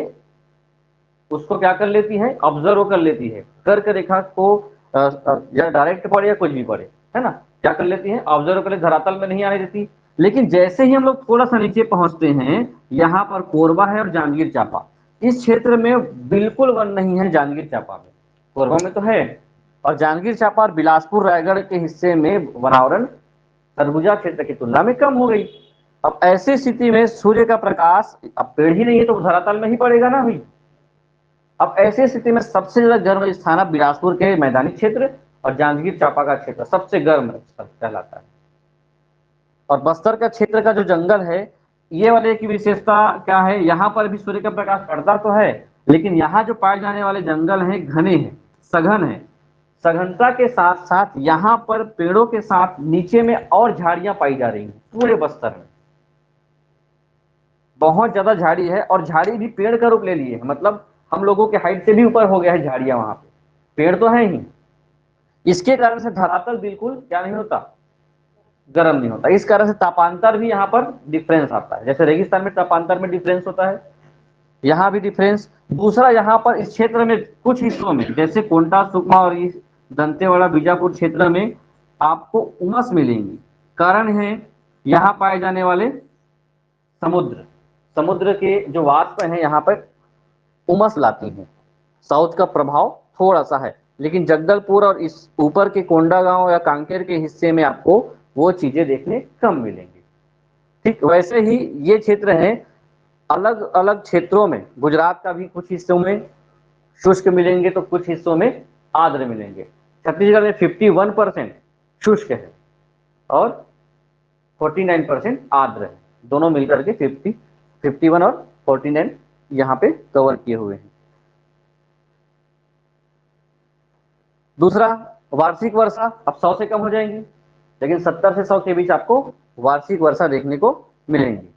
उसको क्या कर लेती है, ऑब्जर्व कर लेती है कर्क रेखा को, या डायरेक्ट पड़े या कुछ भी पड़े, है ना, क्या कर लेती है, ऑब्जर्व कर ले, धरातल में नहीं आने देती। लेकिन जैसे ही हम लोग थोड़ा सा नीचे पहुंचते हैं, यहाँ पर कोरबा है और जांजगीर चांपा, इस क्षेत्र में बिल्कुल वन नहीं है। जांजगीर चांपा में, कोरबा में तो है, और जांजगीर चांपा और बिलासपुर रायगढ़ के हिस्से में वनावरण सरगुजा क्षेत्र की तुलना में कम हो गई। अब ऐसी स्थिति में सूर्य का प्रकाश, अब पेड़ ही नहीं है तो धरातल में ही पड़ेगा ना अभी। अब ऐसी स्थिति में सबसे ज्यादा गर्म स्थान है बिलासपुर के मैदानी क्षेत्र और जांजगीर चांपा का क्षेत्र सबसे गर्म कहलाता है। और बस्तर का क्षेत्र का जो जंगल है, ये वाले की विशेषता क्या है, यहाँ पर भी सूर्य का प्रकाश पड़ता तो है, लेकिन यहाँ जो पाए जाने वाले जंगल हैं घने हैं, सघन है। सघनता के साथ साथ यहाँ पर पेड़ों के साथ नीचे में और झाड़ियां पाई जा रही हैं। पूरे बस्तर में बहुत ज्यादा झाड़ी है, और झाड़ी भी पेड़ का रूप ले लिए है, मतलब हम लोगों के हाइट से भी ऊपर हो गया है झाड़ियां वहां पे, पेड़ तो है ही। इसके कारण से धरातल बिल्कुल क्या नहीं होता, गर्म नहीं होता। इस कारण से तापांतर भी यहाँ पर डिफरेंस आता है, जैसे रेगिस्तान में तापांतर में डिफरेंस होता है, यहाँ भी डिफरेंस। दूसरा, यहाँ पर इस क्षेत्र में कुछ हिस्सों में जैसे कोंटा, सुकमा और इस दंतेवाड़ा, बीजापुर क्षेत्र में आपको उमस मिलेंगी। कारण है यहाँ पाए जाने वाले समुद्र, समुद्र के जो वाष्प हैं यहाँ पर उमस लाती हैं। साउथ का प्रभाव थोड़ा सा है, लेकिन जगदलपुर और इस ऊपर के कोंडागांव या कांकेर के हिस्से में आपको वो चीजें देखने कम मिलेंगी। ठीक वैसे ही ये क्षेत्र है, अलग अलग क्षेत्रों में गुजरात का भी कुछ हिस्सों में शुष्क मिलेंगे तो कुछ हिस्सों में आर्द्र मिलेंगे। छत्तीसगढ़ में 51% शुष्क है और 49% आर्द्र है, दोनों मिलकर के 51 और 49 यहाँ पे कवर किए हुए हैं। दूसरा, वार्षिक वर्षा अब 100 से कम हो जाएंगी, लेकिन 70 से 100 के बीच आपको वार्षिक वर्षा देखने को मिलेंगी।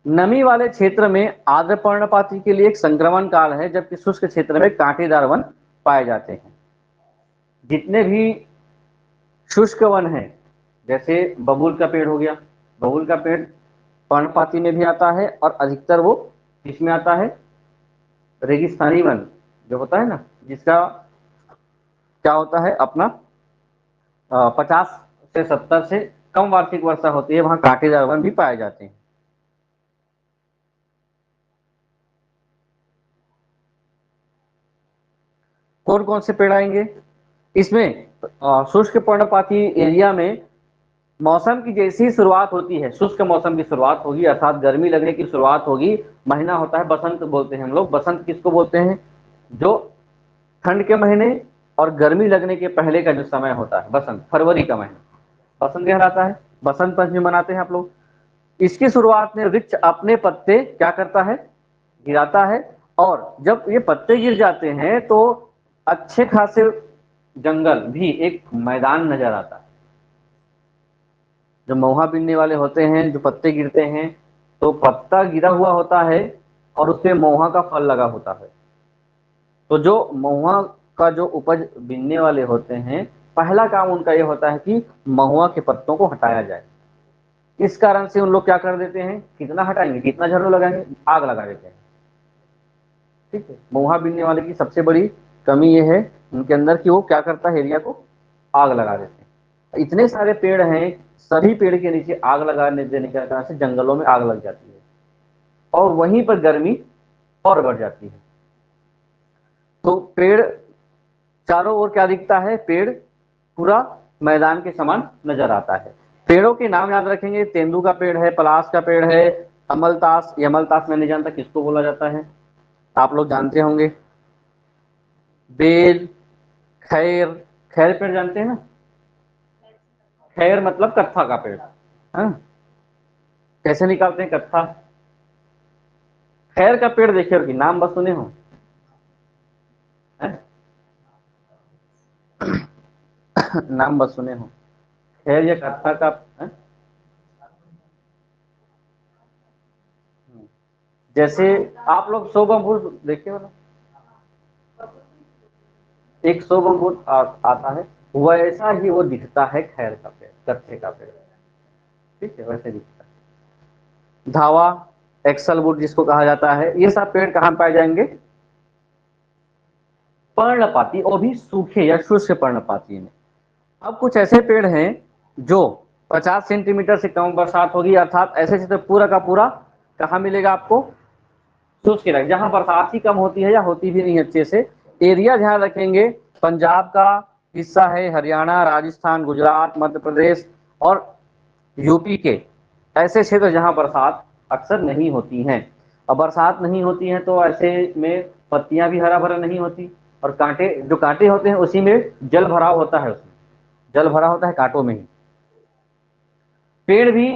नमी वाले क्षेत्र में आर्द्र पर्णपाती के लिए एक संक्रमण काल है, जबकि शुष्क क्षेत्र में कांटेदार वन पाए जाते हैं। जितने भी शुष्क वन हैं, जैसे बबूल का पेड़ हो गया, बबूल का पेड़ पर्णपाती में भी आता है, और अधिकतर वो इसमें आता है रेगिस्तानी वन जो होता है ना, जिसका क्या होता है अपना 50 से 70 से कम वार्षिक वर्षा होती है, वहां कांटेदार वन भी पाए जाते हैं। कौन कौन से पेड़ आएंगे इसमें? शुष्क पर्णपाती एरिया में मौसम की जैसी ही शुरुआत होती है, शुष्क मौसम की शुरुआत होगी, अर्थात गर्मी लगने की शुरुआत होगी, महीना होता है बसंत बोलते हैं हम लोग। बसंत किसको बोलते हैं? जो ठंड के महीने और गर्मी लगने के पहले का जो समय होता है, बसंत, फरवरी का महीना बसंत कहलाता है। बसंत पंचमी मनाते हैं आप लोग। इसकी शुरुआत में वृक्ष अपने पत्ते क्या करता है, गिराता है, और जब ये पत्ते गिर जाते हैं तो अच्छे खासे जंगल भी एक मैदान नजर आता है। जो महुआ बिनने वाले होते हैं, जो पत्ते गिरते हैं, तो पत्ता गिरा हुआ होता है और उसपे महुआ का फल लगा होता है। तो जो महुआ का जो उपज बिनने वाले होते हैं, पहला काम उनका ये होता है कि महुआ के पत्तों को हटाया जाए। इस कारण से उन लोग क्या कर देते हैं, कितना हटाएंगे, कितना झाड़ू लगाएंगे, आग लगा देते हैं। ठीक है, महुआ बिनने वाले की सबसे बड़ी कमी ये है उनके अंदर कि वो क्या करता है, एरिया को आग लगा देते हैं। इतने सारे पेड़ हैं, सभी पेड़ के नीचे आग लगाने देने के कारण से जंगलों में आग लग जाती है और वहीं पर गर्मी और बढ़ जाती है। तो पेड़ चारों ओर क्या दिखता है, पेड़ पूरा मैदान के समान नजर आता है। पेड़ों के नाम याद रखेंगे, तेंदू का पेड़ है, पलाश का पेड़ है, अमलतास, ये अमलतास मैं नहीं जानता किसको बोला जाता है, आप लोग जानते होंगे। बेल, खैर, खैर पेड़ जानते हैं ना, खैर मतलब कत्था का पेड़, हाँ, कैसे निकालते हैं कत्था। खैर का पेड़ देखिए, और नाम बस सुने हो, नाम बस सुने हो, खैर या कत्था का है? जैसे आप लोग शोभ अंगूर देखे हो ना, एक शोभ अंगूर आता है, वैसा ही वो दिखता है खैर का पेड़, कत्थे का पेड़, ठीक है, वैसे दिखता है। धावा, एक्सल वुड जिसको कहा जाता है, ये सब पेड़ कहाँ पाए जाएंगे, पर्णपाती, और भी सूखे या शुष्क पर्णपाती में। अब कुछ ऐसे पेड़ हैं जो 50 सेंटीमीटर से कम बरसात होगी, अर्थात ऐसे क्षेत्र पूरा का पूरा कहाँ मिलेगा आपको, शुष्क इलाके, जहां बरसात ही कम होती है या होती भी नहीं अच्छे से। एरिया ध्यान रखेंगे, पंजाब का हिस्सा है, हरियाणा, राजस्थान, गुजरात, मध्य प्रदेश और यूपी के ऐसे क्षेत्र जहां बरसात अक्सर नहीं होती हैं। और बरसात नहीं होती है तो ऐसे में पत्तियां भी हरा भरा नहीं होती, और कांटे, जो कांटे होते हैं उसी में जल भराव होता है, उसमें जल भरा होता है कांटों में ही। पेड़ भी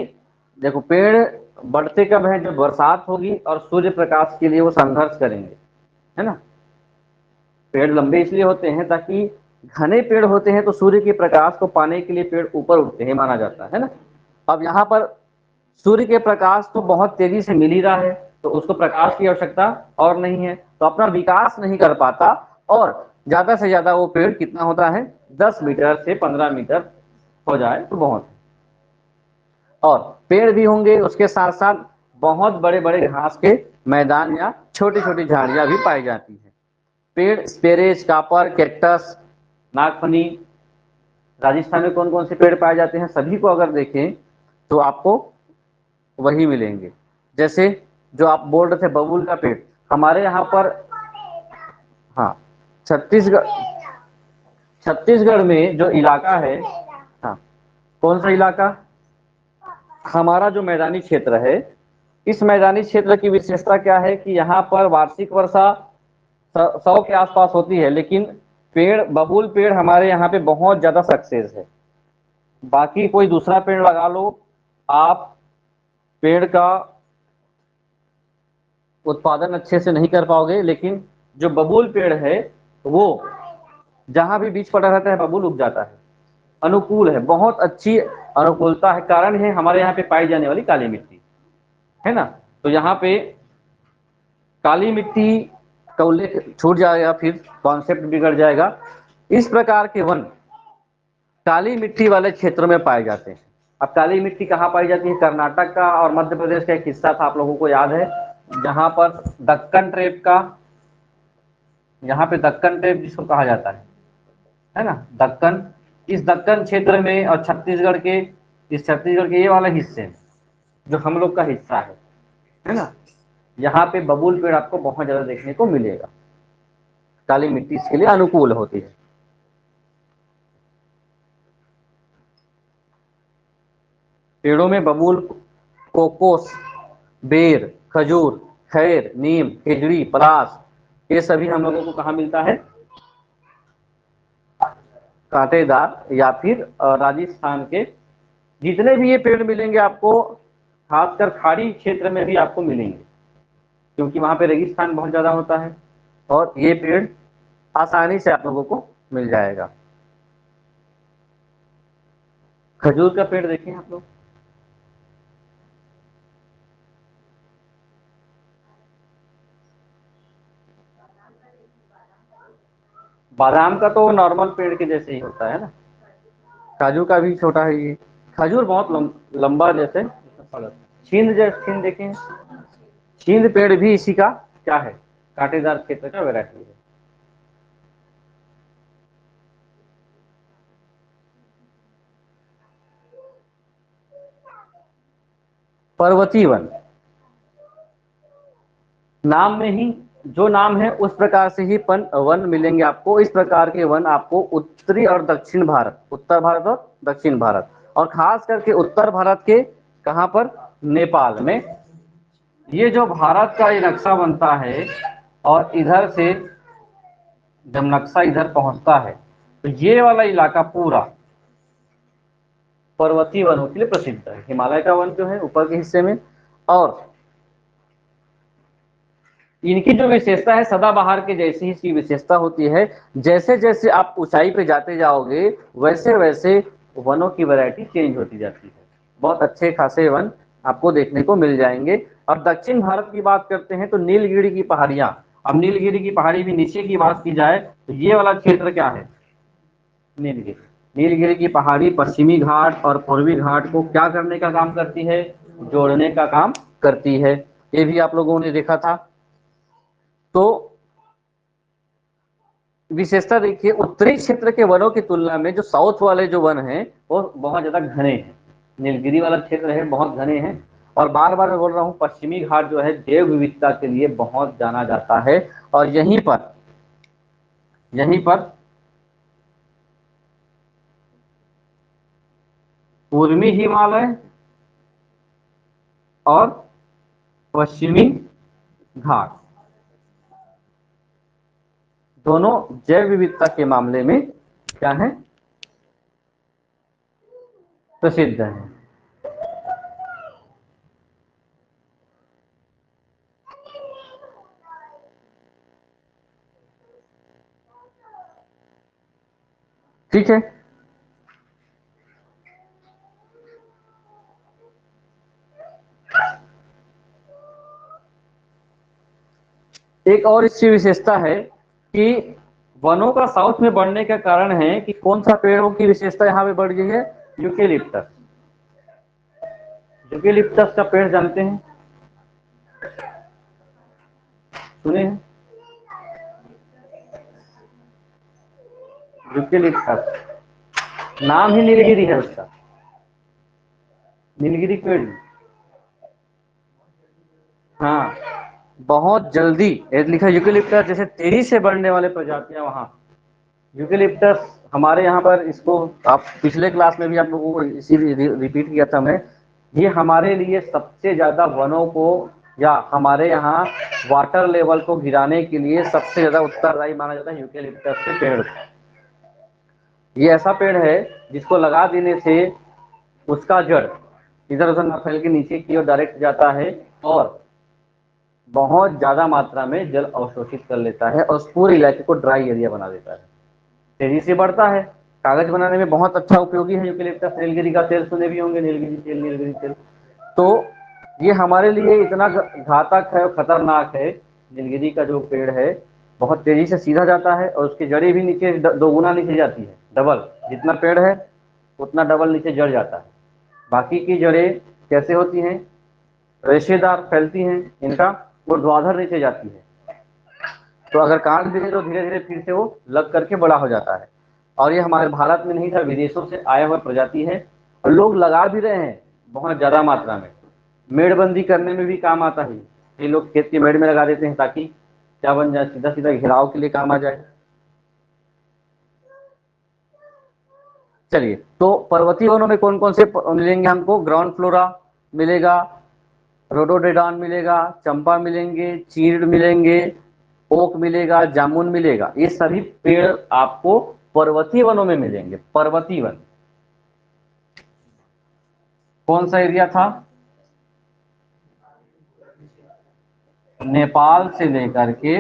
देखो, पेड़ बढ़ते कब है, जब बरसात होगी और सूर्य प्रकाश के लिए वो संघर्ष करेंगे, है ना। पेड़ लंबे इसलिए होते हैं ताकि, घने पेड़ होते हैं तो सूर्य के प्रकाश को पाने के लिए पेड़ ऊपर उठते हैं माना जाता है ना। अब यहाँ पर सूर्य के प्रकाश तो बहुत तेजी से मिल ही रहा है, तो उसको प्रकाश की आवश्यकता और नहीं है, तो अपना विकास नहीं कर पाता, और ज्यादा से ज्यादा वो पेड़ कितना होता है, 10 मीटर से 15 मीटर हो जाए तो बहुत। और पेड़ भी होंगे, उसके साथ साथ बहुत बड़े बड़े घास के मैदान या छोटी छोटी झाड़ियां भी पाई जाती हैं। पेड़ स्पेरेज, कापर, कैक्टस, नागफनी, राजस्थान में कौन कौन से पेड़ पाए जाते हैं, सभी को अगर देखें तो आपको वही मिलेंगे। जैसे जो आप बोल रहे थे बबूल का पेड़, हमारे यहाँ पर, हाँ, छत्तीसगढ़, छत्तीसगढ़ में जो इलाका है, हाँ, कौन सा इलाका, हमारा जो मैदानी क्षेत्र है, इस मैदानी क्षेत्र की विशेषता क्या है कि यहाँ पर वार्षिक वर्षा 100 के आसपास होती है, लेकिन पेड़, बबूल पेड़ हमारे यहाँ पे बहुत ज्यादा सक्सेस है। बाकी कोई दूसरा पेड़ लगा लो आप, पेड़ का उत्पादन अच्छे से नहीं कर पाओगे, लेकिन जो बबूल पेड़ है वो जहां भी बीज पड़ा रहता है बबूल उग जाता है, अनुकूल है, बहुत अच्छी अनुकूलता है। कारण है हमारे यहाँ पे पाई जाने वाली काली मिट्टी, है ना। तो यहाँ पे काली मिट्टी का उल्लेख छूट जाएगा, फिर कॉन्सेप्ट बिगड़ जाएगा। इस प्रकार के वन काली मिट्टी वाले क्षेत्रों में पाए जाते हैं। अब काली मिट्टी कहाँ पाई जाती है, कर्नाटक का और मध्य प्रदेश का एक हिस्सा था, आप लोगों को याद है, जहां पर दक्कन ट्रेप का, यहाँ पे दक्कन ट्रेप जिसको कहा जाता है ना, दक्कन, इस दक्कन क्षेत्र में और छत्तीसगढ़ के, इस छत्तीसगढ़ के ये वाले हिस्से में जो हम लोग का हिस्सा है ना, यहाँ पे बबूल पेड़ आपको बहुत ज्यादा देखने को मिलेगा। काली मिट्टी इसके लिए अनुकूल होती है। पेड़ों में बबूल, कोकोस, बेर, खजूर, खैर, नीम, खेजड़ी, पलाश, ये सभी हम लोगों को कहाँ मिलता है, कांटेदार या फिर राजस्थान के जितने भी ये पेड़ मिलेंगे आपको, खासकर खाड़ी क्षेत्र में भी आपको मिलेंगे, क्योंकि वहां पे रेगिस्तान बहुत ज्यादा होता है, और ये पेड़ आसानी से आप लोगों को मिल जाएगा। खजूर का पेड़ देखें आप लोग, बादाम का तो नॉर्मल पेड़ के जैसे ही होता है ना, काजू का भी छोटा है ये, खजूर बहुत लंबा जैसे, छींद, जैसे छींद देखें, छींद पेड़ भी इसी का क्या है, कांटेदार क्षेत्र का वैरायटी है। पर्वतीय वन, नाम में ही जो नाम है उस प्रकार से ही वन मिलेंगे आपको। इस प्रकार के वन आपको उत्तरी और दक्षिण भारत, उत्तर भारत और दक्षिण भारत, और खास करके उत्तर भारत के कहां पर, नेपाल में। ये जो भारत का ये नक्शा बनता है और इधर से जब नक्शा इधर पहुंचता है तो ये वाला इलाका पूरा पर्वतीय वनों के लिए प्रसिद्ध है। हिमालय का वन जो है ऊपर के हिस्से में, और इनकी जो विशेषता है सदाबहार के जैसी ही इसकी विशेषता होती है। जैसे जैसे आप ऊंचाई पे जाते जाओगे वैसे वैसे वनों की वैरायटी चेंज होती जाती है। बहुत अच्छे खासे वन आपको देखने को मिल जाएंगे। और दक्षिण भारत की बात करते हैं तो नीलगिरी की पहाड़ियां। अब नीलगिरी की पहाड़ी भी नीचे की बात की जाए तो ये वाला क्षेत्र क्या है, नीलगिरी। नीलगिरी की पहाड़ी पश्चिमी घाट और पूर्वी घाट को क्या करने का काम करती है, जोड़ने का काम करती है। ये भी आप लोगों ने देखा था। तो विशेषता देखिए, उत्तरी क्षेत्र के वनों की तुलना में जो साउथ वाले जो वन हैं वो बहुत ज्यादा घने हैं। नीलगिरी वाला क्षेत्र है बहुत घने हैं। और बार बार मैं बोल रहा हूँ पश्चिमी घाट जो है जैव विविधता के लिए बहुत जाना जाता है। और यहीं पर पूर्वी हिमालय और पश्चिमी घाट दोनों जैव विविधता के मामले में क्या है, प्रसिद्ध है। ठीक है, एक और इसकी विशेषता है कि वनों का साउथ में बढ़ने का कारण है कि कौन सा पेड़ों की विशेषता यहाँ पे बढ़ गई है, यूकेलिप्टस। यूकेलिप्टस का पेड़ जानते हैं, सुने हैं, यूकेलिप्टस नाम ही नीलगिरी है उसका, नीलगिरी पेड़। हाँ, बहुत जल्दी लिखा यूकेलिप्टस जैसे तेजी से बढ़ने वाले प्रजातियां वहां। यूकेलिप्टस हमारे यहाँ पर, इसको आप पिछले क्लास में भी आप लोगों को इसी रिपीट किया था मैं, ये हमारे लिए सबसे ज्यादा वनों को या हमारे यहाँ वाटर लेवल को गिराने के लिए सबसे ज्यादा उत्तरदायी माना जाता है यूकेलिप्टस के पेड़। ये ऐसा पेड़ है जिसको लगा देने से उसका जड़ इधर उधर न फैल के नीचे की ओर डायरेक्ट जाता है और बहुत ज्यादा मात्रा में जल अवशोषित कर लेता है और उस पूरे इलाके को ड्राई एरिया बना देता है। तेजी से बढ़ता है, कागज बनाने में बहुत अच्छा उपयोगी है यूकेलिप्टस। नीलगिरी का तेल सुने भी होंगे, नीलगिरी तेल, नीलगिरी तेल। तो ये हमारे लिए इतना घातक है और खतरनाक है। नीलगिरी का जो पेड़ है बहुत तेजी से सीधा जाता है और उसकी जड़ें भी नीचे दोगुना नीचे जाती है, डबल। जितना पेड़ है उतना डबल नीचे जड़ जाता है। बाकी की जड़ें कैसे होती हैं, रेशेदार फैलती हैं इनका, वो ध्वाधर नीचे जाती है। तो अगर काट देंगे तो धीरे धीरे फिर से वो लग करके बड़ा हो जाता है। और ये हमारे भारत में नहीं था, विदेशों से आया हुआ प्रजाति है और लोग लगा भी रहे हैं बहुत ज्यादा मात्रा में। मेड़बंदी करने में भी काम आता है। ये लोग खेत के मेड़ में लगा देते हैं ताकि क्या बन जाए, सीधा सीधा घेराव के लिए काम आ जाए। चलिए, तो पर्वतीय वनों में कौन कौन से मिलेंगे हमको, ग्राउंड फ्लोरा मिलेगा, रोडोडेडान मिलेगा, चंपा मिलेंगे, चीड़ मिलेंगे, ओक मिलेगा, जामुन मिलेगा। ये सभी पेड़ आपको पर्वतीय वनों में मिलेंगे। पर्वतीय वन कौन सा एरिया था, नेपाल से लेकर के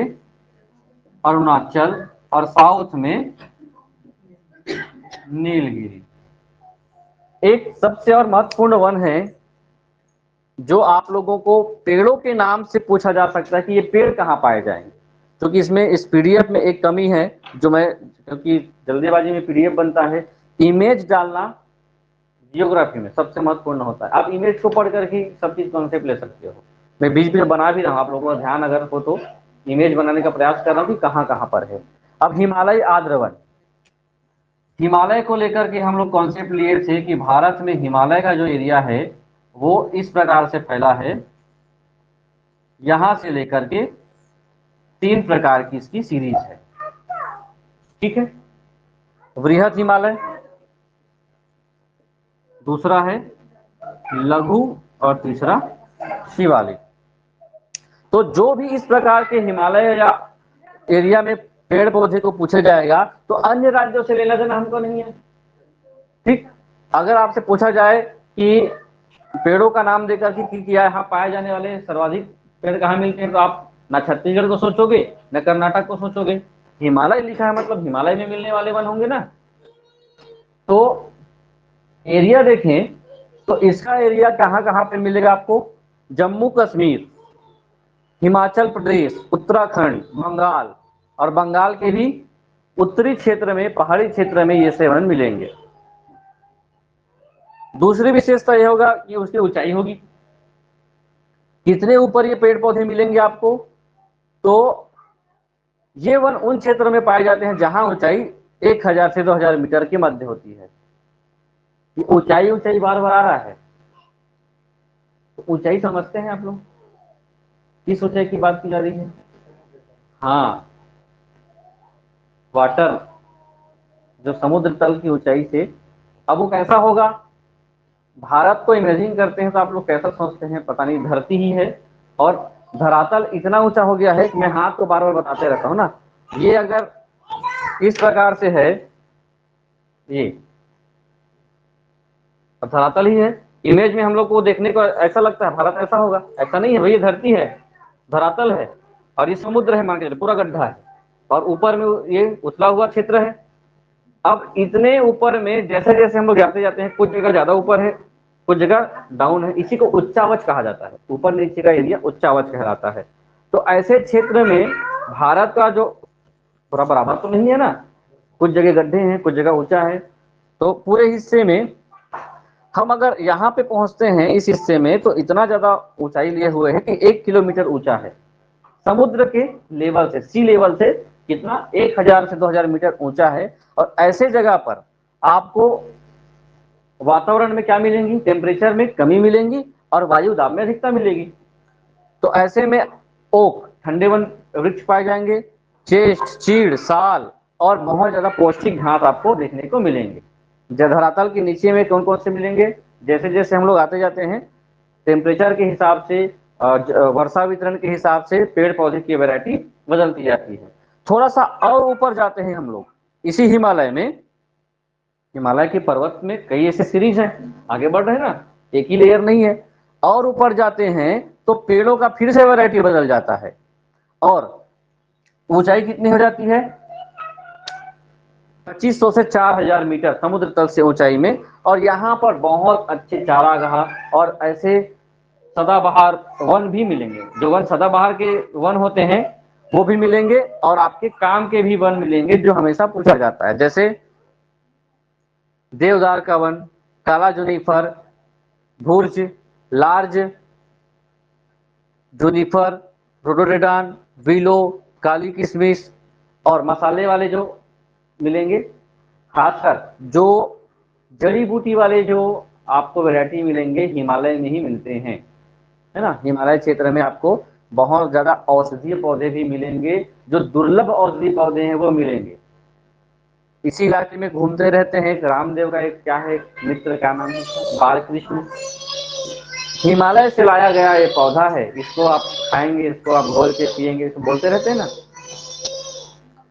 अरुणाचल और साउथ में नीलगिरी। एक सबसे और महत्वपूर्ण वन है जो आप लोगों को पेड़ों के नाम से पूछा जा सकता है कि ये पेड़ कहाँ पाए जाएंगे। क्योंकि इसमें इस पीडीएफ में एक कमी है जो मैं, क्योंकि जल्दीबाजी में पीडीएफ बनता है, इमेज डालना जियोग्राफी में सबसे महत्वपूर्ण होता है। आप इमेज को पढ़ करके सब चीज कॉन्सेप्ट ले सकते हो। मैं बीच में बना भी रहा हूँ, आप लोगों का ध्यान अगर हो तो इमेज बनाने का प्रयास कर रहा हूँ कि कहाँ कहाँ पर है। अब हिमालय आर्द्र वन, हिमालय को लेकर के हम लोग कॉन्सेप्ट लिए थे कि भारत में हिमालय का जो एरिया है वो इस प्रकार से फैला है, यहां से लेकर के तीन प्रकार की इसकी सीरीज है, ठीक है। वृहत हिमालय, दूसरा है लघु, और तीसरा शिवालिक। तो जो भी इस प्रकार के हिमालय या एरिया में पेड़ पौधे को पूछा जाएगा तो अन्य राज्यों से लेना देना हमको नहीं है, ठीक। अगर आपसे पूछा जाए कि पेड़ों का नाम देकर के क्या यहाँ पाए जाने वाले सर्वाधिक पेड़ कहाँ मिलते हैं, तो आप ना छत्तीसगढ़ को सोचोगे न कर्नाटक को सोचोगे, हिमालय लिखा है मतलब हिमालय में मिलने वाले वन होंगे ना। तो एरिया देखें तो इसका एरिया कहाँ कहाँ पे मिलेगा आपको, जम्मू कश्मीर, हिमाचल प्रदेश, उत्तराखंड, बंगाल, और बंगाल के भी उत्तरी क्षेत्र में, पहाड़ी क्षेत्र में ये से वन मिलेंगे। दूसरी विशेषता यह होगा कि उसकी ऊंचाई होगी, कितने ऊपर ये पेड़ पौधे मिलेंगे आपको, तो ये वन उन क्षेत्रों में पाए जाते हैं जहां ऊंचाई 1000 से 2000 मीटर के मध्य होती है। ये ऊंचाई ऊंचाई बार बार आ रहा है, तो ऊंचाई समझते हैं आप लोग, किस ऊंचाई की बात की जा रही है। हाँ, वाटर, जो समुद्र तल की ऊंचाई से। अब वो कैसा होगा, भारत को इमेजिन करते हैं तो आप लोग कैसा सोचते हैं, पता नहीं, धरती ही है और धरातल इतना ऊंचा हो गया है कि मैं हाथ को बार बार बताते रहता हूँ ना, ये अगर इस प्रकार से है, ये धरातल ही है। इमेज में हम लोग को देखने को ऐसा लगता है भारत ऐसा होगा, ऐसा नहीं है भाई, ये धरती है, धरातल है, और ये समुद्र है, मान के पूरा गड्ढा है, और ऊपर में ये उथला हुआ क्षेत्र है। अब इतने ऊपर में जैसे जैसे हम लोग जाते जाते हैं, कुछ जगह ज्यादा ऊपर है, कुछ जगह डाउन है, इसी को उच्चावच कहा जाता है, ऊपर नीचे का एरिया उच्चावच कहलाता है। तो ऐसे क्षेत्र में भारत का जो पूरा बराबर तो नहीं है ना, कुछ जगह गड्ढे हैं, कुछ जगह ऊंचा है, तो पूरे हिस्से में हम अगर यहाँ पे पहुंचते हैं इस हिस्से में, तो इतना ज्यादा ऊंचाई लिए हुए है कि 1 किलोमीटर ऊंचा है, समुद्र के लेवल से, सी लेवल से कितना, 1000 से 2000 मीटर ऊंचा है। और ऐसे जगह पर आपको वातावरण में क्या मिलेंगी, टेम्परेचर में कमी मिलेंगी और वायु दाब में अधिकता मिलेगी। तो ऐसे में ओक, ठंडे वन वृक्ष पाए जाएंगे, चेस्ट, चीड़, साल, और बहुत ज्यादा पौष्टिक घास आपको देखने को मिलेंगे। धरातल के नीचे में कौन कौन से मिलेंगे, जैसे जैसे हम लोग आते जाते हैं, टेम्परेचर के हिसाब से, वर्षा वितरण के हिसाब से पेड़ पौधे की वैरायटी बदलती जाती है। थोड़ा सा और ऊपर जाते हैं हम लोग, इसी हिमालय में, हिमालय के पर्वत में कई ऐसे सीरीज हैं, आगे बढ़ रहे हैं ना, एक ही लेयर नहीं है, और ऊपर जाते हैं तो पेड़ों का फिर से वैरायटी बदल जाता है, और ऊंचाई कितनी हो जाती है, 2500 से 4000 मीटर समुद्र तल से ऊंचाई में। और यहाँ पर बहुत अच्छे चारागाह और ऐसे सदाबहार वन भी मिलेंगे, जो वन सदाबहार के वन होते हैं वो भी मिलेंगे, और आपके काम के भी वन मिलेंगे, जो हमेशा पूछा जाता है, जैसे देवदार का वन, काला जूनिफर, भुर्ज, लार्ज जूनिफर, रोडोडेडान, विलो, काली किशमिश, और मसाले वाले जो मिलेंगे, खासकर जो जड़ी बूटी वाले जो आपको वैरायटी मिलेंगे हिमालय में ही मिलते हैं, है ना। हिमालय क्षेत्र में आपको बहुत ज्यादा औषधीय पौधे भी मिलेंगे, जो दुर्लभ औषधीय पौधे हैं वो मिलेंगे। इसी इलाके में घूमते रहते हैं, एक रामदेव का एक क्या है मित्र, क्या नाम है, बालकृष्ण, हिमालय से लाया गया ये पौधा है, इसको आप खाएंगे, इसको आप घोल के पिएंगे, इसको बोलते रहते हैं ना।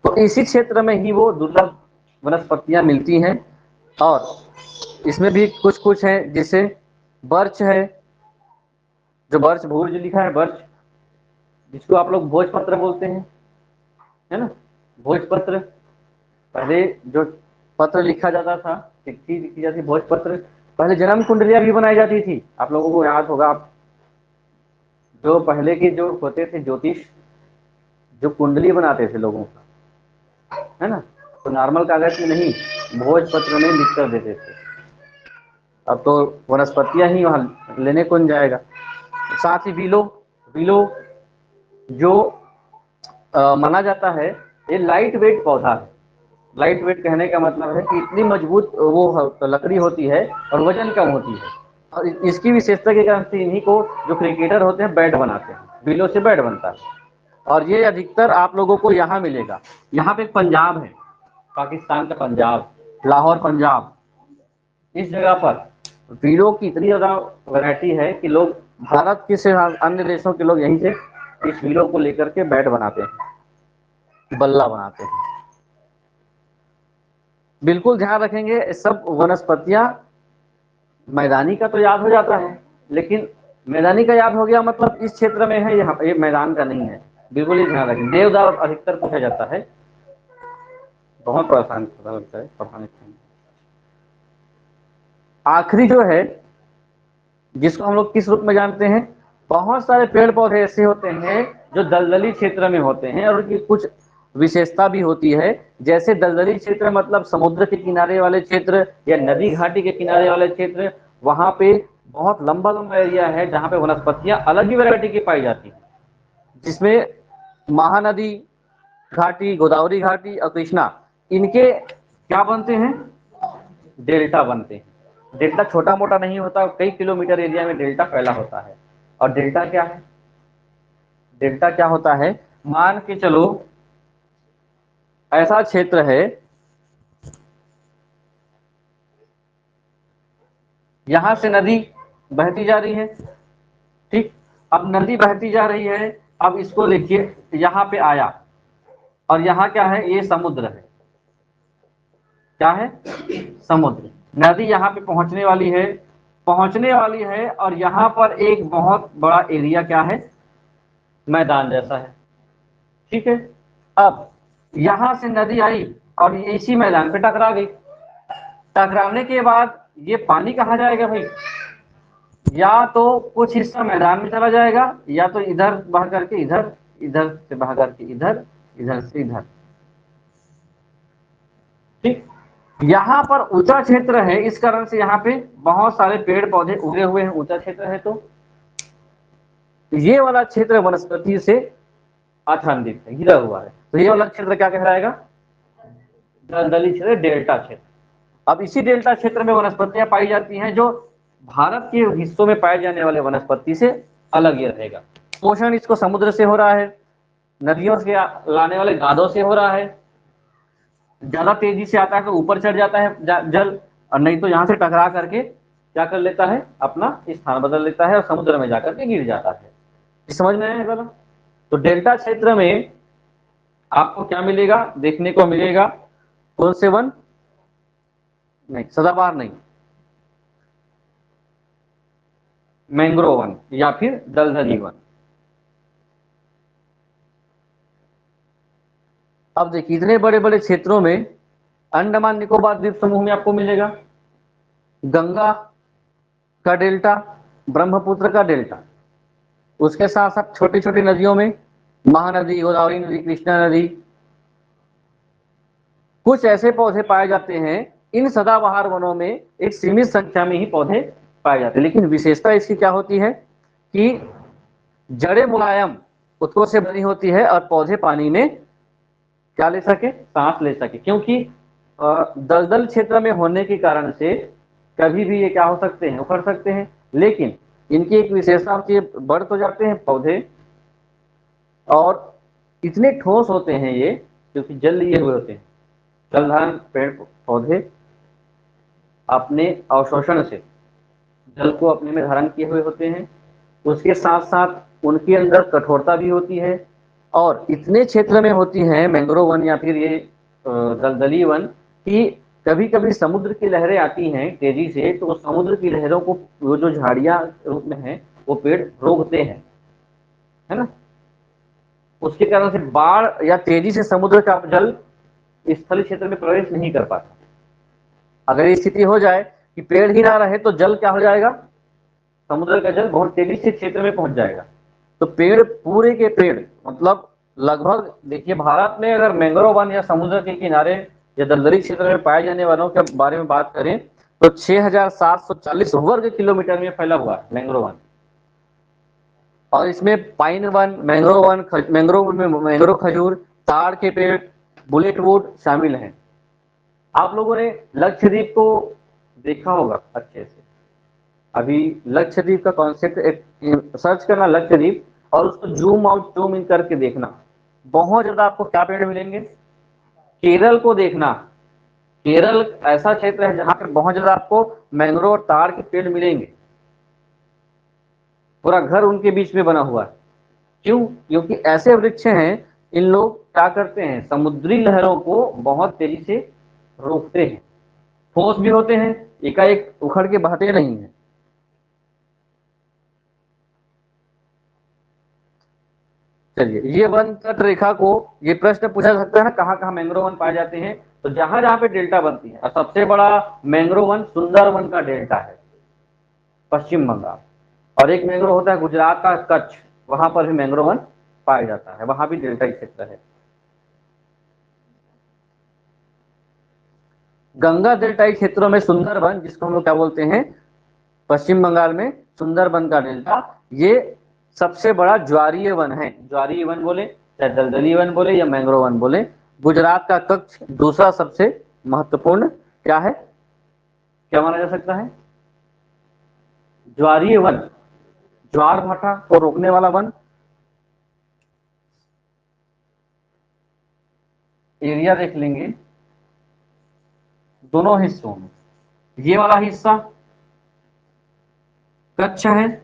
तो इसी क्षेत्र में ही वो दुर्लभ वनस्पतियां मिलती हैं, और इसमें भी कुछ कुछ है, जैसे बर्च है, जो बर्च, भूर्ज लिखा है बर्च, जिसको आप लोग भोजपत्र बोलते हैं, है ना, भोजपत्र। पहले जो पत्र लिखा जाता था, चिट्ठी लिखी जाती, भोजपत्र। पहले जन्म कुंडलियां भी बनाई जाती थी, आप लोगों को याद होगा, आप जो पहले के जो होते थे ज्योतिष, जो कुंडली बनाते थे लोगों का, है ना, तो नॉर्मल कागज में नहीं, भोजपत्र में लिख कर देते थे। अब तो वनस्पतियां ही वहां लेने कौन जाएगा। साथ ही विलो, विलो जो माना जाता है, ये लाइट वेट पौधा है। लाइट वेट कहने का मतलब है कि इतनी मजबूत वो लकड़ी होती है और वजन कम होती है, और इसकी विशेषता के कारण से इन्हीं को जो क्रिकेटर होते हैं बैट बनाते हैं, विलो से बैट बनता है। और ये अधिकतर आप लोगों को यहाँ मिलेगा। यहाँ पे एक पंजाब है, पाकिस्तान का पंजाब, लाहौर पंजाब, इस जगह पर वीलों की इतनी ज्यादा वैरायटी है कि लोग भारत के से अन्य देशों के लोग यहीं से इस वीलों को लेकर के बैट बनाते हैं, बल्ला बनाते हैं। बिल्कुल ध्यान रखेंगे, सब वनस्पतियां, मैदानी का तो याद हो जाता है, लेकिन मैदानी का याद हो गया मतलब इस क्षेत्र में है, यहाँ ये मैदान का नहीं है। बिल्कुल ही ध्यान रखें, देवदार अधिकतर पूछा जाता है, बहुत परेशान लगता है पढ़ाने में। आखिरी जो है, जिसको हम लोग किस रूप में जानते हैं, बहुत सारे पेड़ पौधे ऐसे होते हैं जो दलदली क्षेत्र में होते हैं और उनकी कुछ विशेषता भी होती है। जैसे दलदली क्षेत्र मतलब समुद्र के किनारे वाले क्षेत्र या नदी घाटी के किनारे वाले क्षेत्र, वहां पे बहुत लंबा लंबा एरिया है जहां पे वनस्पतियां अलग ही वैरायटी की पाई जाती हैं, जिसमें महानदी घाटी, गोदावरी घाटी और कृष्णा, इनके क्या बनते हैं, डेल्टा बनते हैं। डेल्टा छोटा मोटा नहीं होता, कई किलोमीटर एरिया में डेल्टा फैला होता है। और डेल्टा क्या है, डेल्टा क्या होता है, मान के चलो ऐसा क्षेत्र है, यहां से नदी बहती जा रही है, ठीक। अब नदी बहती जा रही है, अब इसको देखिए, यहां पे आया और यहां क्या है, ये समुद्र है, क्या है, समुद्र। नदी यहाँ पे पहुंचने वाली है, पहुंचने वाली है, और यहाँ पर एक बहुत बड़ा एरिया क्या है, मैदान जैसा है, ठीक है। अब यहां से नदी आई और ये इसी मैदान पे टकरा गई। टकराने के बाद ये पानी कहाँ जाएगा भाई, या तो कुछ हिस्सा मैदान में चला जाएगा, या तो इधर बह करके इधर, इधर से बह करके इधर, इधर से इधर, ठीक। यहाँ पर ऊंचा क्षेत्र है, इस कारण से यहाँ पे बहुत सारे पेड़ पौधे उगे हुए हैं, ऊंचा क्षेत्र है, तो ये वाला क्षेत्र वनस्पति से आच्छादित है, घिरा हुआ है, तो ये वाला क्षेत्र क्या कहलाएगा, दलदली क्षेत्र, डेल्टा क्षेत्र। अब इसी डेल्टा क्षेत्र में वनस्पतियां पाई जाती हैं जो भारत के हिस्सों में पाए जाने वाले वनस्पति से अलग ही रहेगा। पोषण इसको समुद्र से हो रहा है, नदियों से लाने वाले गादों से हो रहा है, ज्यादा तेजी से आता है तो ऊपर चढ़ जाता है जल, और नहीं तो यहां से टकरा करके क्या कर लेता है, अपना स्थान बदल लेता है और समुद्र में जाकर के गिर जाता है। समझ में आया गला? तो डेल्टा क्षेत्र में आपको क्या मिलेगा, देखने को मिलेगा, कौन से वन, नहीं सदाबहार नहीं, मैंग्रोव वन या फिर दलदली वन। अब देखिए, इतने बड़े बड़े क्षेत्रों में अंडमान निकोबार द्वीप समूह में आपको मिलेगा गंगा का डेल्टा, ब्रह्मपुत्र का डेल्टा, उसके साथ साथ छोटी छोटी नदियों में महानदी, गोदावरी नदी, कृष्णा नदी, कुछ ऐसे पौधे पाए जाते हैं। इन सदाबहार वनों में एक सीमित संख्या में ही पौधे पाए जाते हैं, लेकिन विशेषता इसकी क्या होती है कि जड़ें मुलायम उत्तों से बनी होती है और पौधे पानी में क्या ले सके, सांस ले सके, क्योंकि दलदल क्षेत्र में होने के कारण से कभी भी ये क्या हो सकते हैं, उखड़ सकते हैं। लेकिन इनकी एक विशेषता होती है, बढ़ तो जाते हैं पौधे और इतने ठोस होते हैं ये, क्योंकि जल लिए हुए होते हैं, जलधारण पेड़ पौधे अपने अवशोषण से जल को अपने में धारण किए हुए होते हैं, उसके साथ साथ उनके अंदर कठोरता भी होती है, और इतने क्षेत्र में होती है मैंग्रोव वन या फिर ये दलदली वन, कि कभी कभी समुद्र की लहरें आती हैं तेजी से, तो समुद्र की लहरों को वो जो झाड़ियां रूप में है वो पेड़ रोकते हैं, है ना। उसके कारण से बाढ़ या तेजी से समुद्र का जल स्थलीय क्षेत्र में प्रवेश नहीं कर पाता। अगर ये स्थिति हो जाए कि पेड़ ही ना रहे तो जल क्या हो जाएगा, समुद्र का जल बहुत तेजी से क्षेत्र में पहुंच जाएगा। तो पेड़ पूरे के पेड़ मतलब लगभग देखिए, भारत में अगर मैंग्रोव वन या समुद्र के किनारे या दलदली क्षेत्र में पाए जाने वालों के बारे में बात करें तो 6,740 वर्ग किलोमीटर में फैला हुआ है मैंग्रोव वन। और इसमें pine one, mangrove one, mangrove में मैंग्रोव खजूर, ताड़ के पेड़, बुलेट वुड शामिल हैं। आप लोगों ने लक्षद्वीप को देखा होगा अच्छे से। अभी लक्षद्वीप का कॉन्सेप्ट एक सर्च करना, लक्षद्वीप, और उसको जूम आउट जूम इन करके देखना, बहुत ज्यादा आपको क्या पेड़ मिलेंगे। केरल को देखना, केरल ऐसा क्षेत्र है जहां पर बहुत ज्यादा आपको मैंग्रोव और ताड़ के पेड़ मिलेंगे, पूरा घर उनके बीच में बना हुआ है। क्यों? क्योंकि ऐसे वृक्ष हैं, इन लोग क्या करते हैं, समुद्री लहरों को बहुत तेजी से रोकते हैं, ठोस भी होते हैं, एकाएक उखड़ के बहते नहीं है। चलिए, ये वन तट रेखा को, ये प्रश्न पूछा सकता है ना, कहाँ कहाँ मैंग्रोव वन पाए जाते हैं, तो जहां जहां पे डेल्टा बनती है, और सबसे बड़ा मैंग्रोव वन सुंदरवन का डेल्टा है, पश्चिम बंगाल। और एक मैंग्रोव होता है गुजरात का कच्छ, वहां पर भी मैंग्रोव वन पाया जाता है, वहां भी डेल्टा क्षेत्र है। गंगा डेल्टाई क्षेत्रों में सुंदरवन, जिसको हम लोग क्या बोलते हैं, पश्चिम बंगाल में सुंदरबन का डेल्टा, ये सबसे बड़ा ज्वारीय वन है। ज्वारीय वन बोले, चाहे दलदली वन बोले या मैंग्रोव वन बोले। गुजरात का कच्छ दूसरा सबसे महत्वपूर्ण क्या है, क्या माना जा सकता है, ज्वारीय वन, ज्वार भाटा को रोकने वाला वन। एरिया देख लेंगे दोनों हिस्सों में, ये वाला हिस्सा कच्छ है,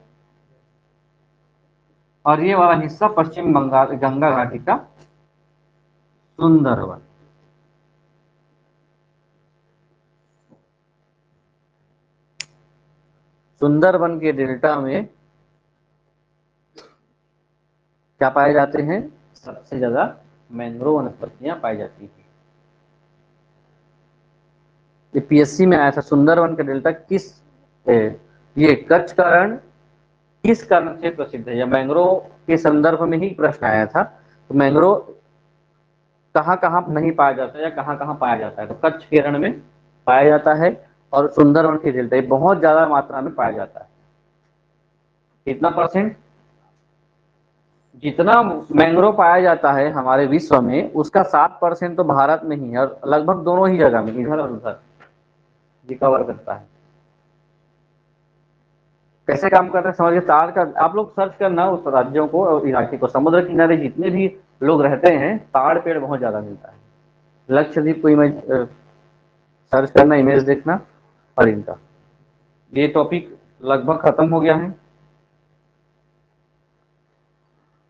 और ये वाला हिस्सा पश्चिम बंगाल गंगा घाटी का सुंदरवन। सुंदरबन के डेल्टा में क्या पाए जाते हैं, सबसे ज्यादा मैंग्रोव वनस्पतियां पाई जाती हैं। ये पीएससी में आया था, सुंदरवन का डेल्टा किस ये कच्छ का रण किस कारण से प्रसिद्ध है, या मैंग्रोव के संदर्भ में ही प्रश्न आया था। तो मैंग्रोव कहाँ कहाँ नहीं पाया जाता है या कहाँ कहाँ पाया जाता है, तो कच्छ के रण में पाया जाता है, और सुंदरवन के डेल्टा ये बहुत ज्यादा मात्रा में पाया जाता है। कितना परसेंट, जितना मैंग्रोव पाया जाता है हमारे विश्व में, उसका 7% तो भारत में ही है, और लगभग दोनों ही जगह में, इधर और उधर, ये कवर करता है। कैसे काम करता है समझिए, तार का आप लोग सर्च करना उस राज्यों को और इलाके को, समुद्र किनारे जितने भी लोग रहते हैं, ताड़ पेड़ बहुत ज्यादा मिलता है। लक्षद्वीप को इमेज सर्च करना, इमेज देखना, और इनका ये टॉपिक लगभग खत्म हो गया है।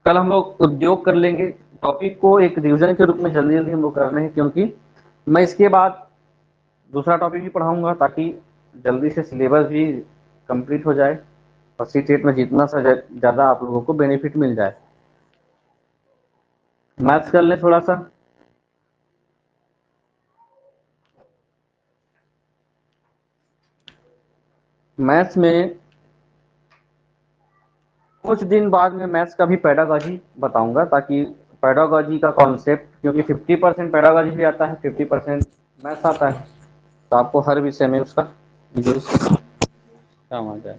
कल हम लोग उद्योग कर लेंगे, टॉपिक को एक रिवीजन के रूप में जल्दी जल्दी हम लोग कर रहे हैं, क्योंकि मैं इसके बाद दूसरा टॉपिक भी पढ़ाऊंगा, ताकि जल्दी से सिलेबस भी कंप्लीट हो जाए, और सी टेट में जितना सा ज्यादा आप लोगों को बेनिफिट मिल जाए। मैथ्स कर ले थोड़ा सा। मैथ्स में कुछ दिन बाद में मैथ्स का भी पेडागॉजी बताऊंगा, ताकि पेडागॉजी का कॉन्सेप्ट, क्योंकि 50% पेडागॉजी भी आता है, 50% मैथ्स आता है, तो आपको हर विषय में उसका यूज काम आ जाए।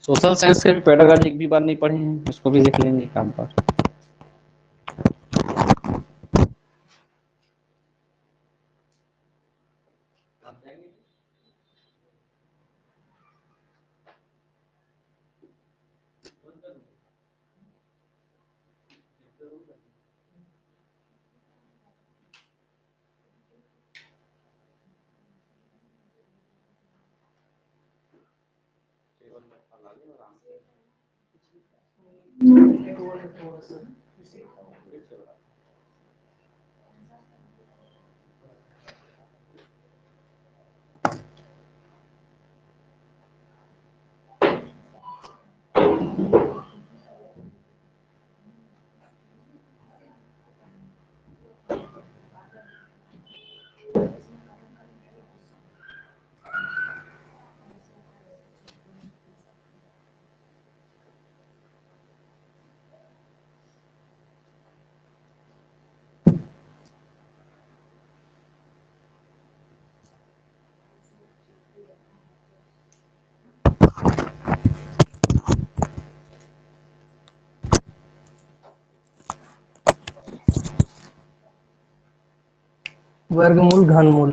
सोशल साइंस के भी पेडागॉजी एक भी बार नहीं पढ़े हैं, उसको भी देख लेंगे काम पर। वर्गमूल घनमूल।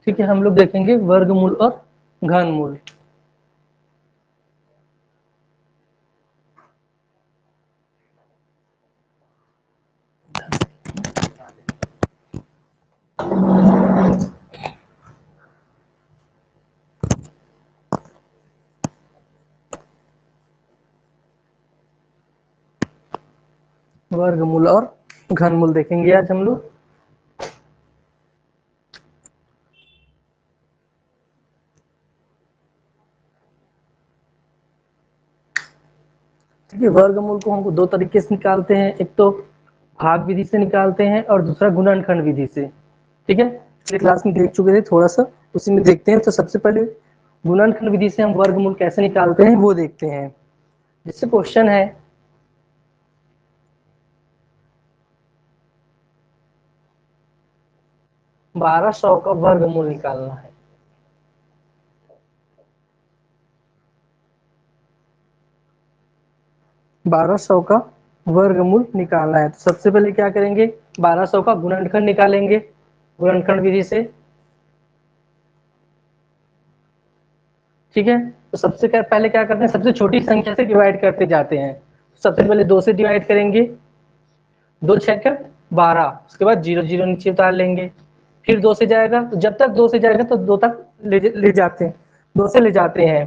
ठीक है, हम लोग देखेंगे वर्गमूल और घनमूल। वर्गमूल और घनमूल देखेंगे आज हम लोग। ठीक है, वर्गमूल को हमको दो तरीके से निकालते हैं, एक तो भाग विधि से निकालते हैं और दूसरा गुणनखंड विधि से। ठीक है, पिछले क्लास में देख चुके थे, थोड़ा सा उसी में देखते हैं। तो सबसे पहले गुणनखंड विधि से हम वर्गमूल कैसे निकालते हैं वो देखते हैं। जैसे क्वेश्चन है 1200 का वर्गमूल निकालना है। बारह सौ का वर्गमूल निकालना है, तो सबसे पहले क्या करेंगे, 1200 का गुणनखंड निकालेंगे गुणनखंड विधि से। ठीक है, तो सबसे पहले क्या करते हैं, सबसे छोटी संख्या से डिवाइड करते जाते हैं। सबसे पहले 2 से डिवाइड करेंगे, 2 छक 12, उसके बाद 0 0 नीचे उतार लेंगे। फिर 2 से जाएगा, तो जब तक 2 से जाएगा तो 2 तक ले जाते हैं, 2 से ले जाते हैं।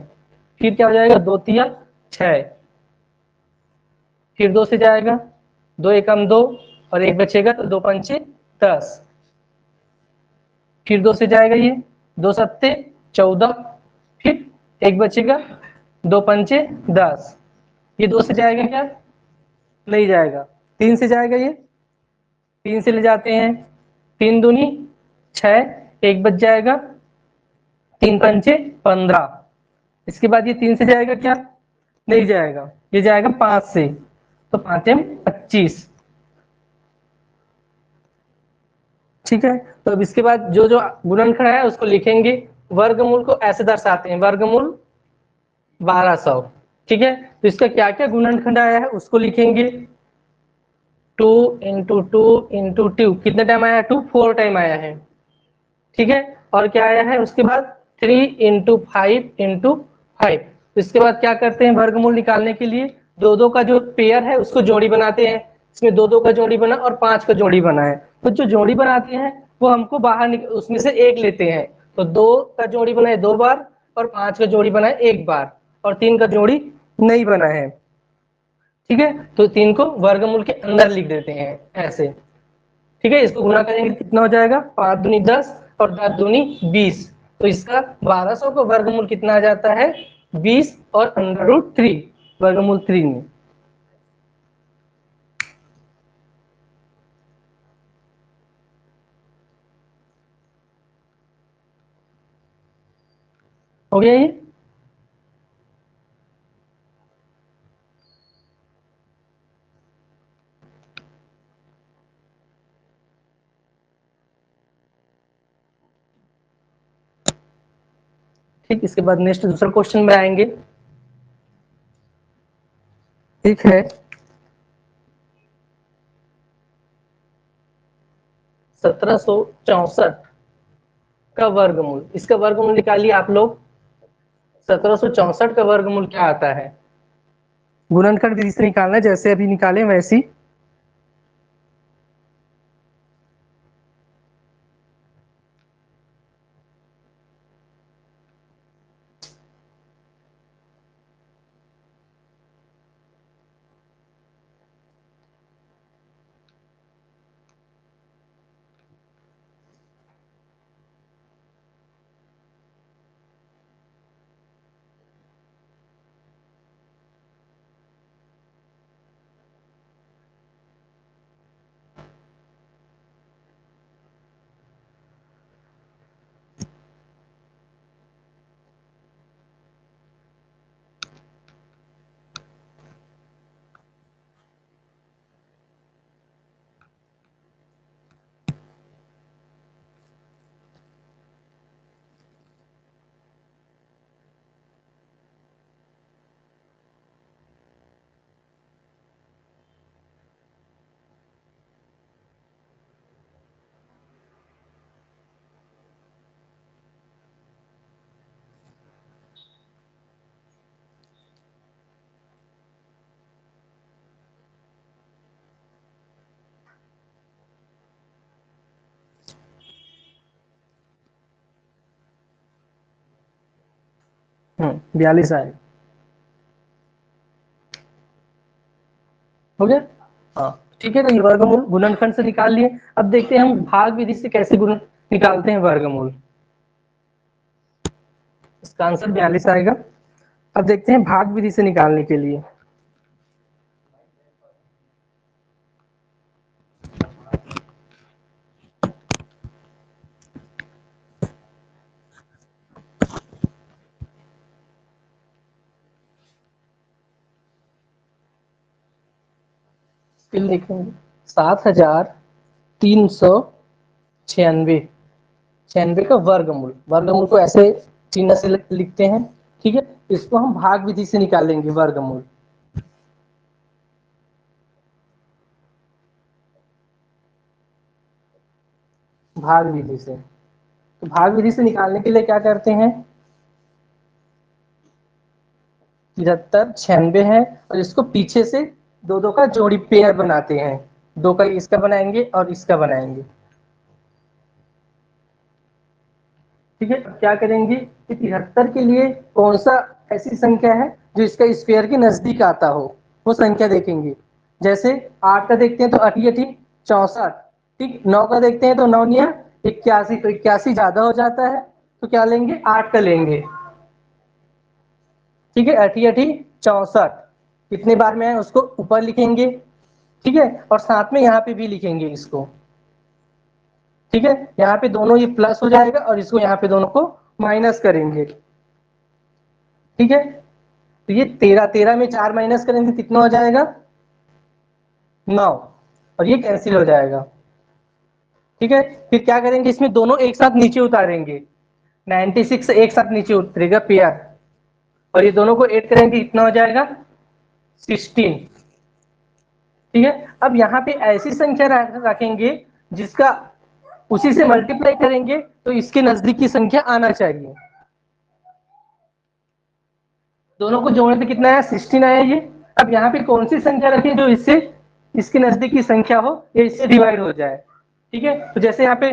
फिर क्या हो जाएगा, 2 तिया 6, फिर 2 से जाएगा, 2 एकम 2 और 1 बचेगा तो 2 पंचे 10। फिर 2 से जाएगा ये, 2 सत्ते 14, फिर 1 बचेगा, 2 पंचे 10। ये 2 से जाएगा क्या, नहीं जाएगा। 3 से जाएगा ये, 3 से ले जाते हैं, 3 दूनी 6, 1 बच जाएगा, 3 पंचे 15। इसके बाद ये 3 से जाएगा क्या, नहीं जाएगा, ये जाएगा 5 से, तो 5 एम 25। ठीक है, तो अब इसके बाद जो जो गुणनखंड है उसको लिखेंगे। वर्गमूल को ऐसे दर्शाते हैं, वर्गमूल 1200। ठीक है, तो इसका क्या क्या गुणनखंड आया है उसको लिखेंगे। 2 इंटू 2 इंटू 2, कितने टाइम आया है, 2 4 टाइम आया है। ठीक है, और क्या आया है उसके बाद, 3 इंटू 5 इंटू 5। तो इसके बाद क्या करते हैं, वर्गमूल निकालने के लिए दो दो का जो पेयर है उसको जोड़ी बनाते हैं। इसमें दो दो का जोड़ी बना और 5 का जोड़ी बना है, तो जो जोड़ी बनाते हैं वो हमको बाहर उसमें से एक लेते हैं। तो 2 का जोड़ी बना है 2 बार, और 5 का जोड़ी बना है 1 बार, और 3 का जोड़ी नहीं बना है। ठीक है, तो 3 को वर्गमूल के अंदर लिख देते हैं ऐसे। ठीक है, इसको गुना करेंगे कितना हो जाएगा, 5 दूनी 10 और 10 दूनी 20। तो इसका 1200 का वर्गमूल कितना आ जाता है, 20 और √3, वर्गमूल 3 में। हो गया ये। ठीक, इसके बाद नेक्स्ट दूसरा क्वेश्चन में आएंगे। ठीक है, 1764 का वर्गमूल, इसका वर्गमूल निकालिए आप लोग। 1764 का वर्गमूल क्या आता है, गुणनखंड विधि से निकालना है, जैसे अभी निकाले वैसी। 42 आएगा। हो गया। हाँ ठीक है, तो ये वर्गमूल गुणनखंड से निकाल लिए। अब देखते हैं हम भाग विधि से कैसे गुण निकालते हैं वर्गमूल। इसका आंसर 42 आएगा। अब देखते हैं भाग विधि से निकालने के लिए। फिर देखेंगे 7396, 96 का वर्गमूल। वर्गमूल को ऐसे चिन्ह से लिखते हैं, ठीक है। इसको हम भाग विधि से निकालेंगे वर्गमूल। भाग विधि से, तो भाग विधि से निकालने के लिए क्या करते हैं, 73 96 है और इसको पीछे से दो दो का जोड़ी पेयर बनाते हैं। दो का इसका बनाएंगे और इसका बनाएंगे, ठीक है। अब क्या करेंगे कि 73 के लिए कौन सा ऐसी संख्या है जो इसका स्क्वायर के नजदीक आता हो, वो संख्या देखेंगे। जैसे 8 का देखते हैं तो 8 8 64, ठीक। 9 का देखते हैं तो 9 9 81, तो 81 ज्यादा हो जाता है, तो क्या लेंगे, 8 का लेंगे, ठीक है। 8 8 64 कितने बार में है उसको ऊपर लिखेंगे, ठीक है। और साथ में यहाँ पे भी लिखेंगे इसको, ठीक है। यहाँ पे दोनों ये प्लस हो जाएगा और इसको यहाँ पे दोनों को माइनस करेंगे, ठीक है। तो ये 13 13 में 4 माइनस करेंगे कितना हो जाएगा, 9, और ये कैंसिल हो जाएगा, ठीक है। फिर क्या करेंगे, इसमें दोनों एक साथ नीचे उतारेंगे, 96 एक साथ नीचे उतरेगा पेयर, और ये दोनों को ऐड करेंगे कितना हो जाएगा, 16, ठीक है। अब यहाँ पे ऐसी संख्या रखेंगे जिसका उसी से मल्टीप्लाई करेंगे तो इसके नजदीक की संख्या आना चाहिए। दोनों को जोड़ने से कितना आया, 16 आया ये। अब यहाँ पे कौन सी संख्या रखें जो इससे इसके नजदीक की संख्या हो, ये इससे डिवाइड हो जाए, ठीक है। तो जैसे यहाँ पे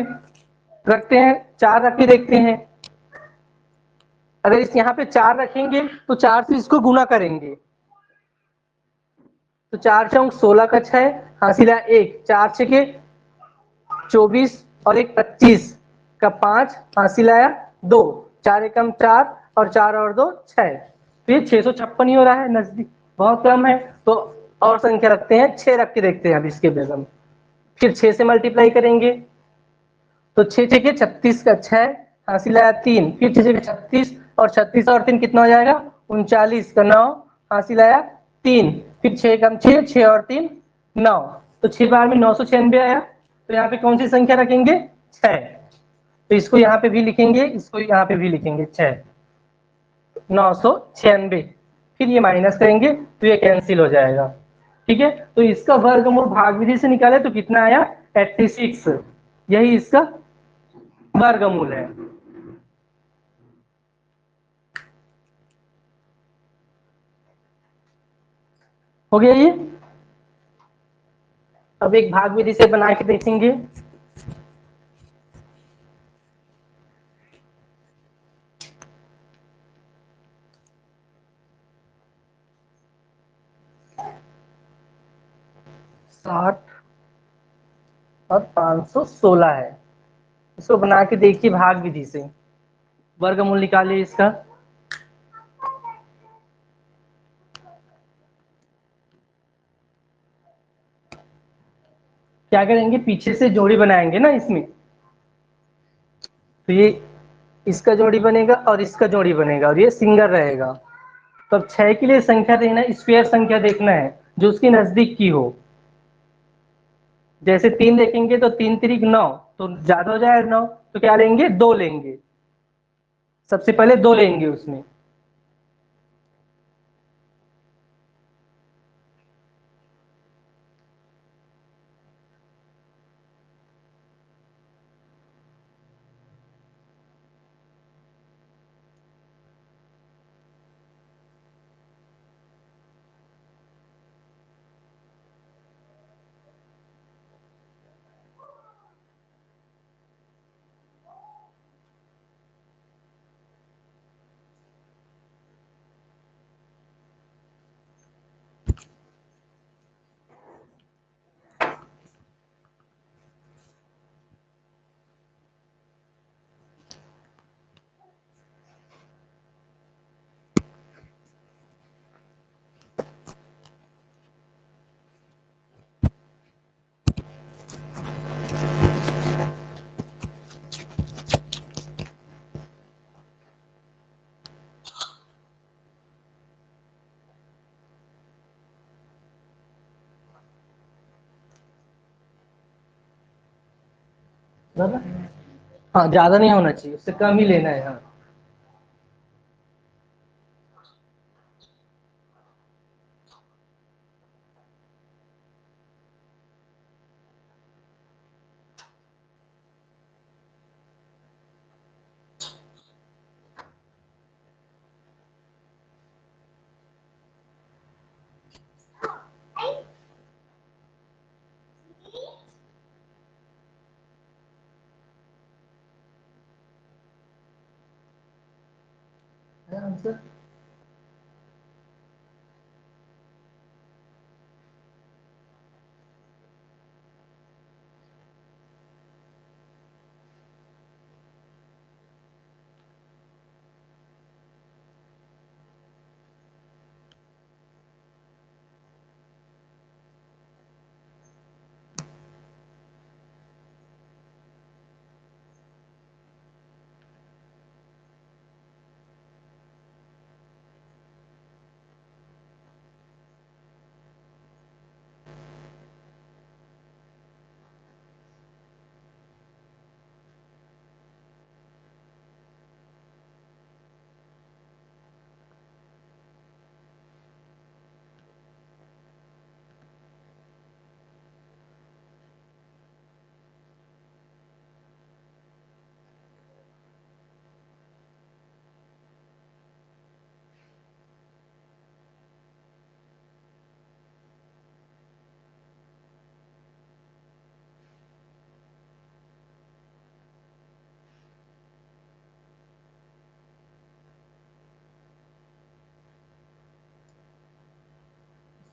रखते हैं, 4 रख के देखते हैं। अगर इस यहाँ पे 4 रखेंगे तो 4 से इसको गुना करेंगे, तो 4 चौक 16 का 6 हासिल है 1, 4 6 के 24 और एक 25 का 5 हासिल आया 2, 4 एकम 4 और 4 और 2 6, तो ये 656 ही हो रहा है, नजदीक बहुत कम है। तो और संख्या रखते हैं, 6 रख के देखते हैं अब इसके बदले में। फिर 6 से मल्टीप्लाई करेंगे तो 6 6 के 36 का 6 हासिल आया 3, फिर 6 6 के 36 और 36 और 3 कितना हो जाएगा, 39 का 9 हासिल आया 3, फिर 6 कम 6, 6 और 3 9, तो 6 बार में 996 आया। तो यहाँ पे कौन सी संख्या रखेंगे, 6, तो इसको यहाँ पे भी लिखेंगे, इसको यहाँ पे भी लिखेंगे 6, 996, फिर ये माइनस करेंगे तो ये कैंसिल हो जाएगा, ठीक है। तो इसका वर्गमूल भाग विधि से निकाले तो कितना आया, 86, यही इसका वर्गमूल है। हो गया ये। अब एक भाग विधि से बना के देखेंगे। साठ और 516 है, इसको बना के देखिए भाग विधि से, वर्गमूल निकालिए इसका। क्या करेंगे, पीछे से जोड़ी बनाएंगे ना इसमें, तो ये इसका जोड़ी बनेगा और इसका जोड़ी बनेगा और ये सिंगल रहेगा। तो अब 6 के लिए संख्या देना, स्क्वायर संख्या देखना है जो उसके नजदीक की हो। जैसे 3 देखेंगे तो 3 3 9, तो ज्यादा हो जाए 9, तो क्या लेंगे, 2 लेंगे, सबसे पहले 2 लेंगे उसमें। हाँ ज्यादा नहीं होना चाहिए, उससे कम ही लेना है। हाँ आंसर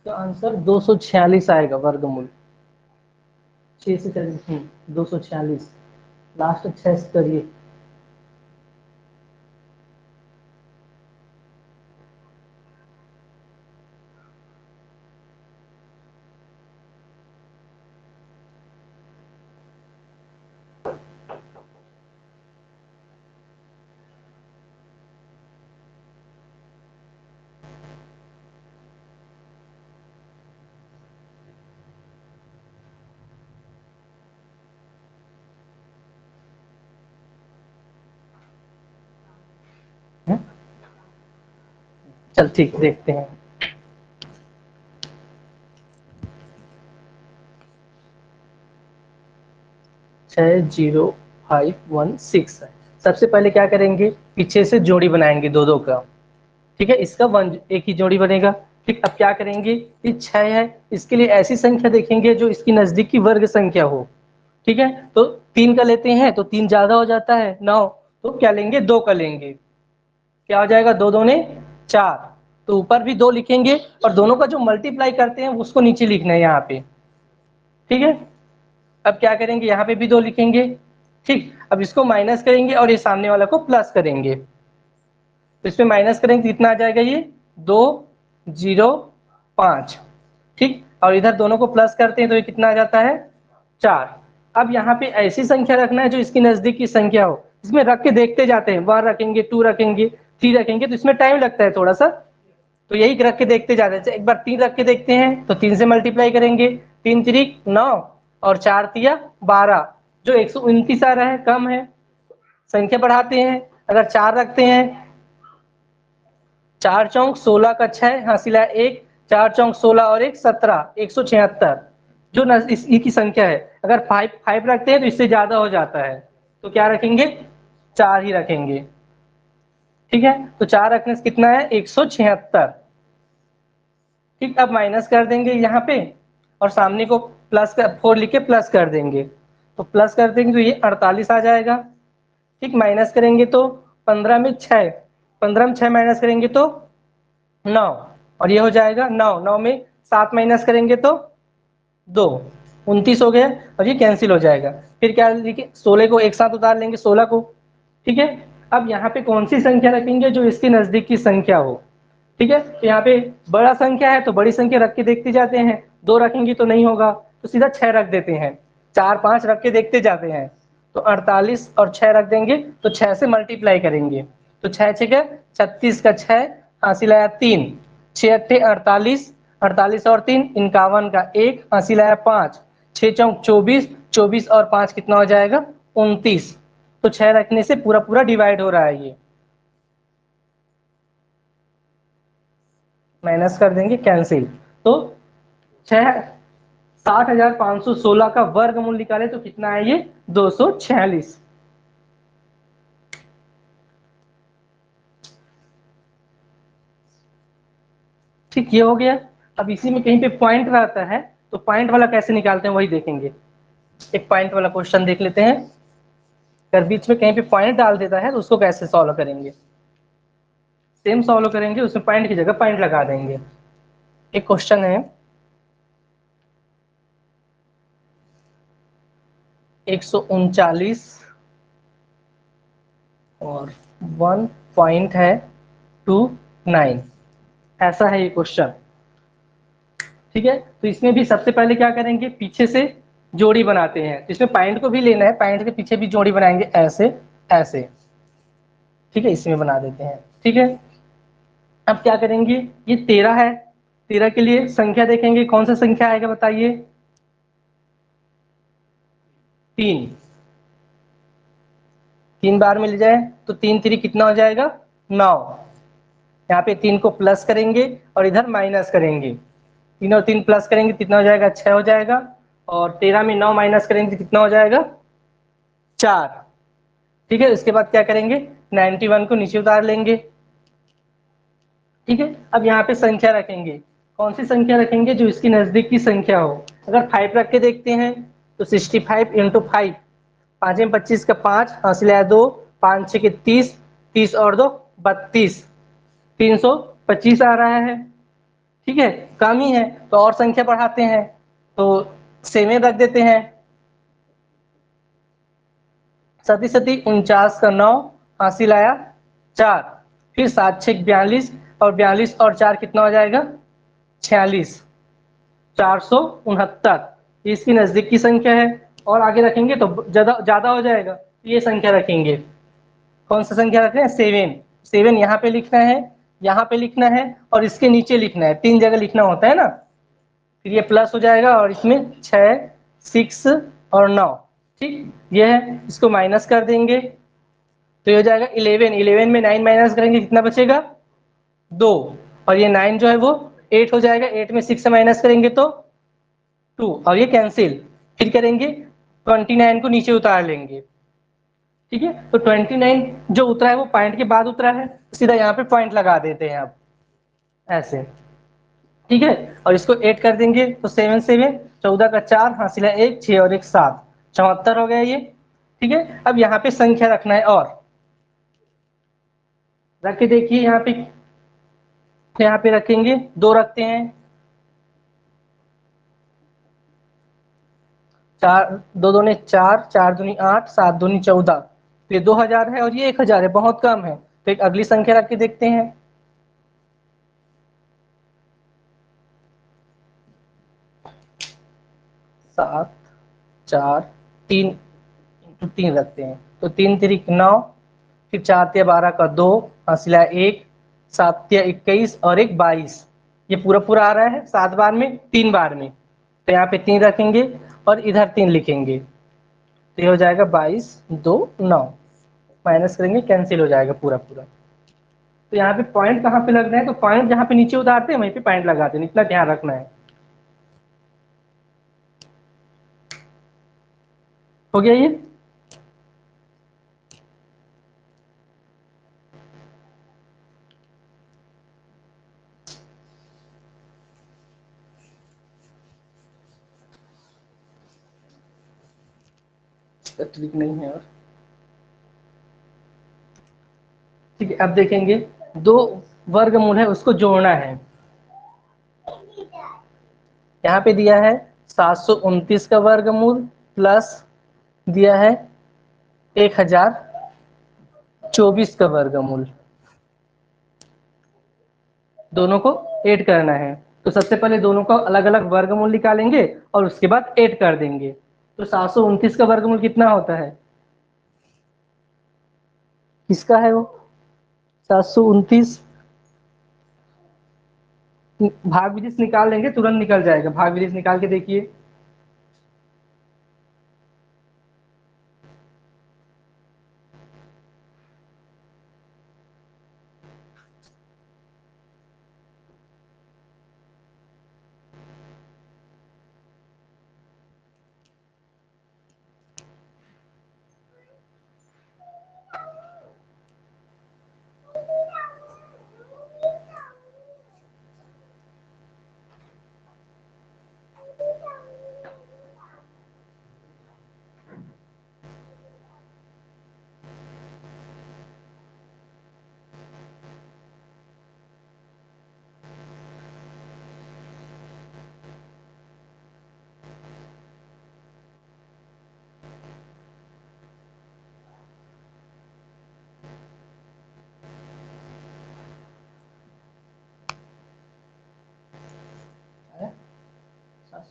इसका आंसर 246 आएगा वर्गमूल 6 से चलिए 246 लास्ट 6 से करिए। चल ठीक देखते हैं। 60516 है। सबसे पहले क्या करेंगे, पीछे से जोड़ी बनाएंगे दो दो का, ठीक है। इसका वन एक ही जोड़ी बनेगा। ठीक, अब क्या करेंगे, ये 6 है, इसके लिए ऐसी संख्या देखेंगे जो इसकी नजदीक की वर्ग संख्या हो। ठीक है, तो 3 का लेते हैं तो 3 ज्यादा हो जाता है 9, तो क्या लेंगे 2 का लेंगे। क्या हो जाएगा 2 दूने 4, तो ऊपर भी 2 लिखेंगे और दोनों का जो मल्टीप्लाई करते हैं उसको नीचे लिखना है यहाँ पे। ठीक है, अब क्या करेंगे, यहाँ पे भी 2 लिखेंगे। ठीक, अब इसको माइनस करेंगे और ये सामने वाला को प्लस करेंगे, तो इसमें माइनस करेंगे तो कितना आ जाएगा, ये 205। ठीक, और इधर दोनों को प्लस करते हैं तो ये कितना आ जाता है 4। अब यहाँ पे ऐसी संख्या रखना है जो इसकी नजदीक की संख्या हो। इसमें रख के देखते जाते हैं, 1 रखेंगे, 2 रखेंगे, 3 रखेंगे, तो इसमें टाइम लगता है थोड़ा सा, तो यही रख के देखते जाते हैं। एक बार 3 रख के देखते हैं तो 3 से मल्टीप्लाई करेंगे, 3 3 9 और 4 तिया 12, जो 129 आ रहा है कम है, संख्या बढ़ाते हैं। अगर 4 रखते हैं, 4 चौक 16 का 6 हासिल है 1, 4 चौक 16 और 1 17, 176 जो इसी की संख्या है। अगर 5 रखते हैं तो इससे ज्यादा हो जाता है, तो क्या रखेंगे 4 ही रखेंगे। ठीक है, तो 4 रखने से कितना है 176। ठीक, अब माइनस कर देंगे यहाँ पे और सामने को प्लस कर 4 लिख के प्लस कर देंगे, तो प्लस कर देंगे तो ये 48 आ जाएगा। ठीक, माइनस करेंगे तो 15 में 6, 15 में 6 माइनस करेंगे तो 9, और ये हो जाएगा 9, 9 में 7 माइनस करेंगे तो 2, 29 हो गया और ये कैंसिल हो जाएगा। फिर क्या लिखे, 16 को एक साथ उतार लेंगे 16 को। ठीक है, अब यहाँ पे कौन सी संख्या रखेंगे जो इसके नजदीक की संख्या हो। ठीक है, तो यहाँ पे बड़ा संख्या है तो बड़ी संख्या रख के देखते जाते हैं, 2 रखेंगे तो नहीं होगा तो सीधा 6 रख देते हैं, 4 5 रख के देखते जाते हैं, तो 48 और 6 रख देंगे, तो 6 से मल्टीप्लाई करेंगे, तो 6 6 36 का 6 हासिल आया 3, 6 8 48, 48 और 3 51 का 1 हासिल आया 5, 6 चौक 24, 24 और 5 कितना हो जाएगा 29, तो 6 रखने से पूरा पूरा डिवाइड हो रहा है, ये माइनस कर देंगे, कैंसिल। तो 60,516 का वर्गमूल निकाले तो कितना है ये 246। ठीक, ये हो गया। अब इसी में कहीं पे पॉइंट रहता है, तो पॉइंट वाला कैसे निकालते हैं वही देखेंगे। एक पॉइंट वाला क्वेश्चन देख लेते हैं। अगर बीच में कहीं पे पॉइंट डाल देता है तो उसको कैसे सॉल्व करेंगे। सेम सॉल्व करेंगे, उसमें पॉइंट की जगह पॉइंट लगा देंगे। एक क्वेश्चन है 139 और 1 पॉइंट है 29, ऐसा है ये क्वेश्चन। ठीक है, तो इसमें भी सबसे पहले क्या करेंगे, पीछे से जोड़ी बनाते हैं। तो इसमें पॉइंट को भी लेना है, पॉइंट के पीछे भी जोड़ी बनाएंगे, ऐसे ऐसे। ठीक है, इसमें बना देते हैं। ठीक है, अब क्या करेंगे, ये 13 है, 13 के लिए संख्या देखेंगे, कौन सा संख्या आएगा बताइए। 3, 3 बार मिल जाए तो 3 3 कितना हो जाएगा 9। यहाँ पे 3 को प्लस करेंगे और इधर माइनस करेंगे। 3 और 3 प्लस करेंगे कितना हो जाएगा 6 हो जाएगा, और 13 में 9 माइनस करेंगे कितना हो जाएगा 4। ठीक है, इसके बाद क्या करेंगे 91 को नीचे उतार लेंगे। ठीक है, अब यहाँ पे संख्या रखेंगे, कौन सी संख्या रखेंगे, जो इसकी नजदीक की संख्या हो। अगर 5 रख के देखते हैं तो 65 इंटू 5, 5 में 25 का 5, हासिल है 2, 5 6 के 30, 30 और 2 32, 325 आ रहा है। ठीक है, कम ही है तो और संख्या बढ़ाते हैं, तो सेम रख देते हैं। 37 49 का 9, हासिल आया 4, फिर 7 6 42, और 42 और 4 कितना हो जाएगा 46, 469, इसकी नजदीक की संख्या है। और आगे रखेंगे तो ज्यादा ज्यादा हो जाएगा, तो ये संख्या रखेंगे। कौन सा संख्या रख रहे हैं 7, 7 यहाँ पे लिखना है, यहाँ पे लिखना है और इसके नीचे लिखना है, 3 जगह लिखना होता है ना। फिर ये प्लस हो जाएगा और इसमें 6 6 और 9। ठीक, ये है, इसको माइनस कर देंगे तो ये हो जाएगा 11, 11 में 9 माइनस करेंगे कितना बचेगा 2, और ये 9 जो है वो 8 हो जाएगा, 8 में 6 माइनस करेंगे तो 2, और ये कैंसिल। फिर करेंगे 29 को नीचे उतार लेंगे। ठीक है, तो 29 जो उतरा है वो पॉइंट के बाद उतरा है, सीधा यहाँ पे पॉइंट लगा देते हैं आप ऐसे। ठीक है, और इसको 8 कर देंगे तो 7 7, 14 का 4, हासिल है 1, 6 और 1 7, 74 हो गया ये। ठीक है, अब यहाँ पे संख्या रखना है, और रख के देखिए यहाँ पे रखेंगे 2 रखते हैं, 4 2 दूनी 4, 4 दूनी 8, 7 दूनी 14, तो ये 2000 है और ये 1000 है, बहुत कम है। तो एक अगली संख्या रख के देखते हैं, 7 4 3 इंटू 3 रखते हैं, तो 3 3 9, फिर 4 3 12 का 2, हासिला 1, 7 3 21 और 1 22। ये पूरा पूरा आ रहा है 7 बार में 3 बार में, तो यहाँ पे 3 रखेंगे और इधर 3 लिखेंगे, तो ये हो जाएगा 22 2 9, माइनस करेंगे कैंसिल हो जाएगा पूरा पूरा। तो यहाँ पे पॉइंट कहाँ पे लगना है, तो पॉइंट जहाँ पे नीचे उतारते हैं वहीं पे पॉइंट लगाते हैं, इतना ध्यान रखना है। हो गया ये। ट्रिक नहीं है और ठीक है, अब देखेंगे 2 वर्गमूल है उसको जोड़ना है। यहाँ पे दिया है 729 का वर्गमूल प्लस दिया है 1024 का वर्गमूल, दोनों को ऐड करना है। तो सबसे पहले दोनों का अलग अलग वर्गमूल निकालेंगे और उसके बाद ऐड कर देंगे। तो 729 का वर्गमूल कितना होता है, किसका है वो 729, भाग विदिश निकाल लेंगे तुरंत निकल जाएगा, भाग विदिश निकाल के देखिए।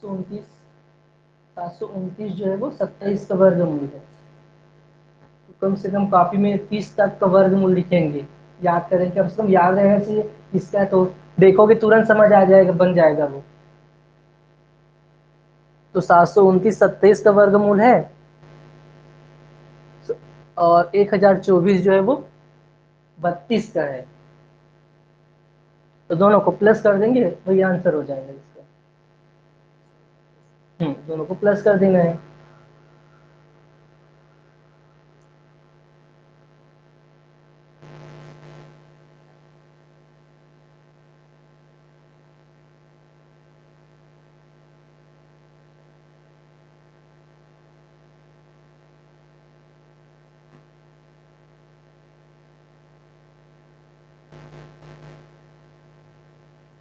729 जो है वो 27 का वर्गमूल है। तो कम से कम कॉपी में 30 तक का वर्गमूल लिखेंगे, याद करें, कम से कम याद रहना चाहिए इसका, तो देखोगे तुरंत समझ आ जाएगा, बन जाएगा वो। तो 729 27 का वर्गमूल है, और 1024 जो है वो 32 का है। तो दोनों को प्लस कर देंगे, वही आंसर हो जाएगा इसका। दोनों को प्लस कर देना है।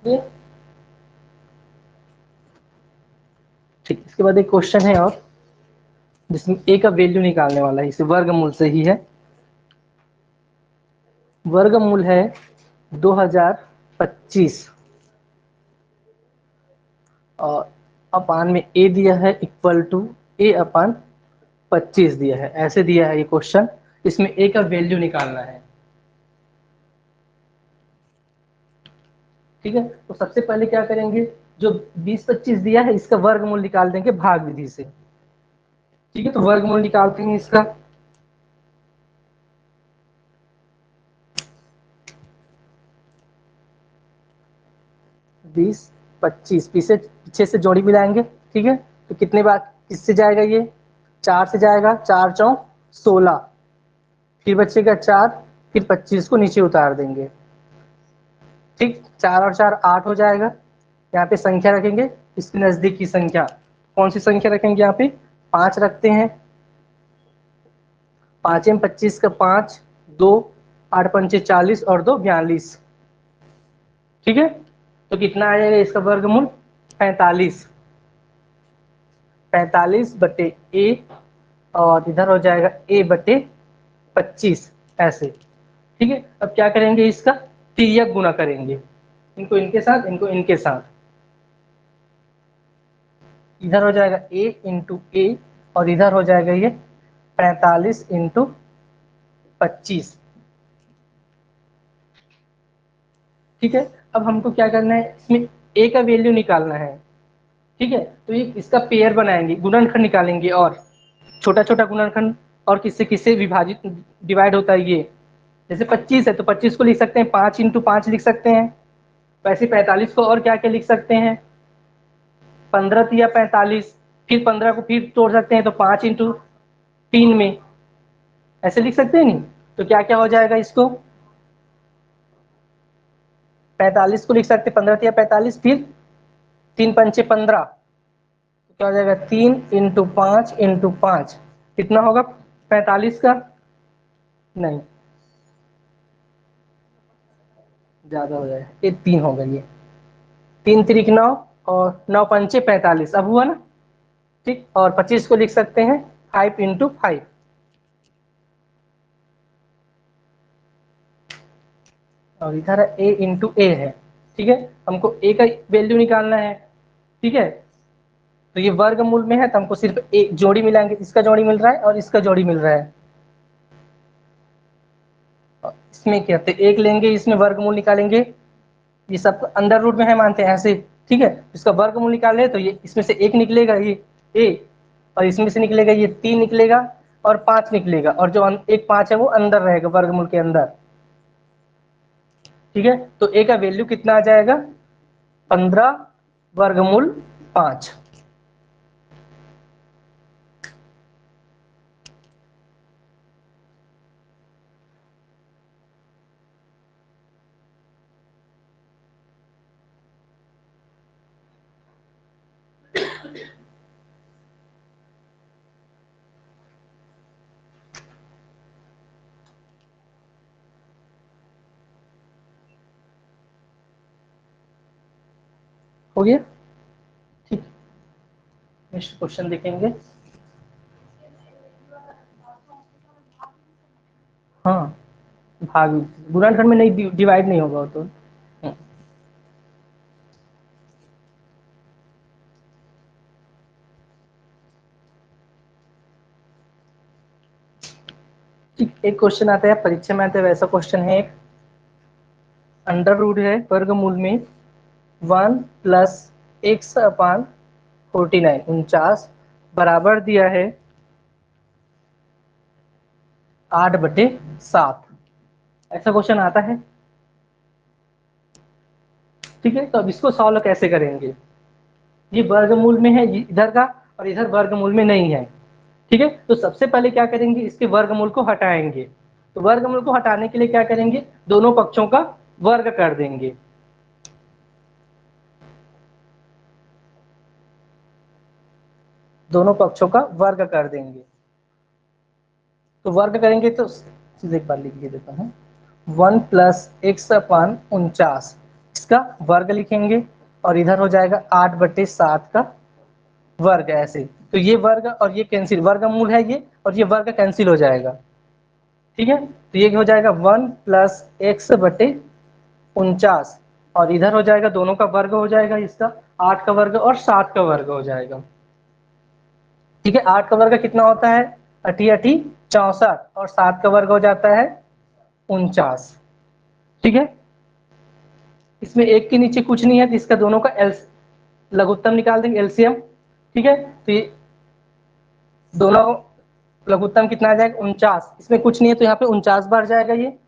ये ठीक, इसके बाद एक क्वेश्चन है और, जिसमें ए का वैल्यू निकालने वाला है, इसे वर्गमूल से ही है। वर्गमूल है 2025 और अपान में ए दिया है इक्वल टू ए अपान 25 दिया है, ऐसे दिया है ये क्वेश्चन। इसमें ए का वैल्यू निकालना है। ठीक है, तो सबसे पहले क्या करेंगे, जो 20-25 दिया है इसका वर्गमूल निकाल देंगे भाग विधि से। ठीक है, तो वर्गमूल निकालते हैं इसका। बीस 25 पीछे से जोड़ी मिलाएंगे। ठीक है, तो कितने बार किससे जाएगा, ये 4 से जाएगा, 4 चौक 16, फिर बचेगा 4, फिर 25 को नीचे उतार देंगे। ठीक, 4 और 4 8 हो जाएगा। यहाँ पे संख्या रखेंगे, इसके नजदीक की संख्या कौन सी संख्या रखेंगे, यहाँ पे 5 रखते हैं। 5 में 25 का 5, 2 8 पंचे 40 और 2 42। ठीक है, तो कितना आ जाएगा इसका वर्गमूल, 45। 45 बटे ए, और इधर हो जाएगा ए बटे 25, ऐसे। ठीक है, अब क्या करेंगे, इसका तिर्यक गुणा करेंगे, इनको इनके साथ, इनको इनके साथ। इधर हो जाएगा ए इंटू ए, और इधर हो जाएगा ये 45 इंटू 25। ठीक है, अब हमको क्या करना है, इसमें ए का वैल्यू निकालना है। ठीक है, तो ये इसका पेयर बनाएंगे, गुणनखंड निकालेंगे, और छोटा छोटा गुणनखंड, और किससे किससे विभाजित डिवाइड होता है ये। जैसे 25 है तो 25 को लिख सकते हैं 5 इंटू 5 लिख सकते हैं। वैसे 45 को और क्या क्या लिख सकते हैं, 15 तिया 45, फिर 15 को फिर तोड़ सकते हैं तो 5 इंटू 3 में, ऐसे लिख सकते हैं नहीं। तो क्या क्या हो जाएगा, इसको 45 को लिख सकते हैं 15 तिया 45, फिर 3 पंचे 15, तो क्या हो जाएगा 3 इंटू 5 इंटू 5, कितना होगा 45 का, नहीं ज्यादा हो जाएगा, ये 3 होगा, ये 3 त्रिक 9, और 9 पंचे 45, अब हुआ ना। ठीक, और 25 को लिख सकते हैं 5 इंटू 5, और इधर ए इंटू ए है। ठीक है, हमको ए का वैल्यू निकालना है। ठीक है, तो ये वर्गमूल में है, तो हमको सिर्फ एक जोड़ी मिलाएंगे, इसका जोड़ी मिल रहा है और इसका जोड़ी मिल रहा है। इसमें क्या, तो एक लेंगे, इसमें वर्गमूल निकालेंगे, ये सब अंडर रूट में है मानते हैं ऐसे। ठीक है, इसका वर्गमूल निकाले तो ये इसमें से एक निकलेगा, ये ए, और इसमें से निकलेगा ये 3 निकलेगा, और 5 निकलेगा, और जो एक 5 है वो अंदर रहेगा वर्गमूल के अंदर। ठीक है, तो ए का वैल्यू कितना आ जाएगा, 15 वर्गमूल 5। हो गया, ठीक। नेक्स्ट क्वेश्चन देखेंगे। हाँ, भाग गुणनखंड में नहीं, डिवाइड नहीं होगा वो तो। ठीक, एक क्वेश्चन आता है परीक्षा में आता है, वैसा क्वेश्चन है एक, अंडर रूट है वर्गमूल में 1 प्लस एक्स अपान 49 49 बराबर दिया है 8/7, ऐसा क्वेश्चन आता है। ठीक है, तो अब इसको सॉल्व कैसे करेंगे, ये वर्गमूल में है इधर का और इधर वर्गमूल में नहीं है। ठीक है, तो सबसे पहले क्या करेंगे, इसके वर्गमूल को हटाएंगे। तो वर्गमूल को हटाने के लिए क्या करेंगे, दोनों पक्षों का वर्ग कर देंगे। दोनों पक्षों का वर्ग कर देंगे। तो वर्ग करेंगे तो सीधे एक बार लिख देता हूँ, 1 प्लस एक्स अपान 49 इसका वर्ग लिखेंगे और इधर हो जाएगा 8/7 का वर्ग, ऐसे। तो ये वर्ग और ये कैंसिल, वर्गमूल है ये और ये वर्ग कैंसिल हो जाएगा। ठीक है, तो ये हो जाएगा 1 प्लस एक्स बटे 49 और इधर हो जाएगा दोनों का वर्ग हो जाएगा, इसका 8 का वर्ग और 7 का वर्ग हो जाएगा। ठीक है, 8 का वर्ग कितना होता है, 8 64 और 7 का वर्ग हो जाता है 49। ठीक है, इसमें एक के नीचे कुछ नहीं है, तो इसका दोनों का लघुत्तम निकाल देंगे, एलसीएम। ठीक है, तो ये दोनों लघुत्तम कितना आ जाएगा 49, इसमें कुछ नहीं है तो यहाँ पे 49 बार जाएगा, ये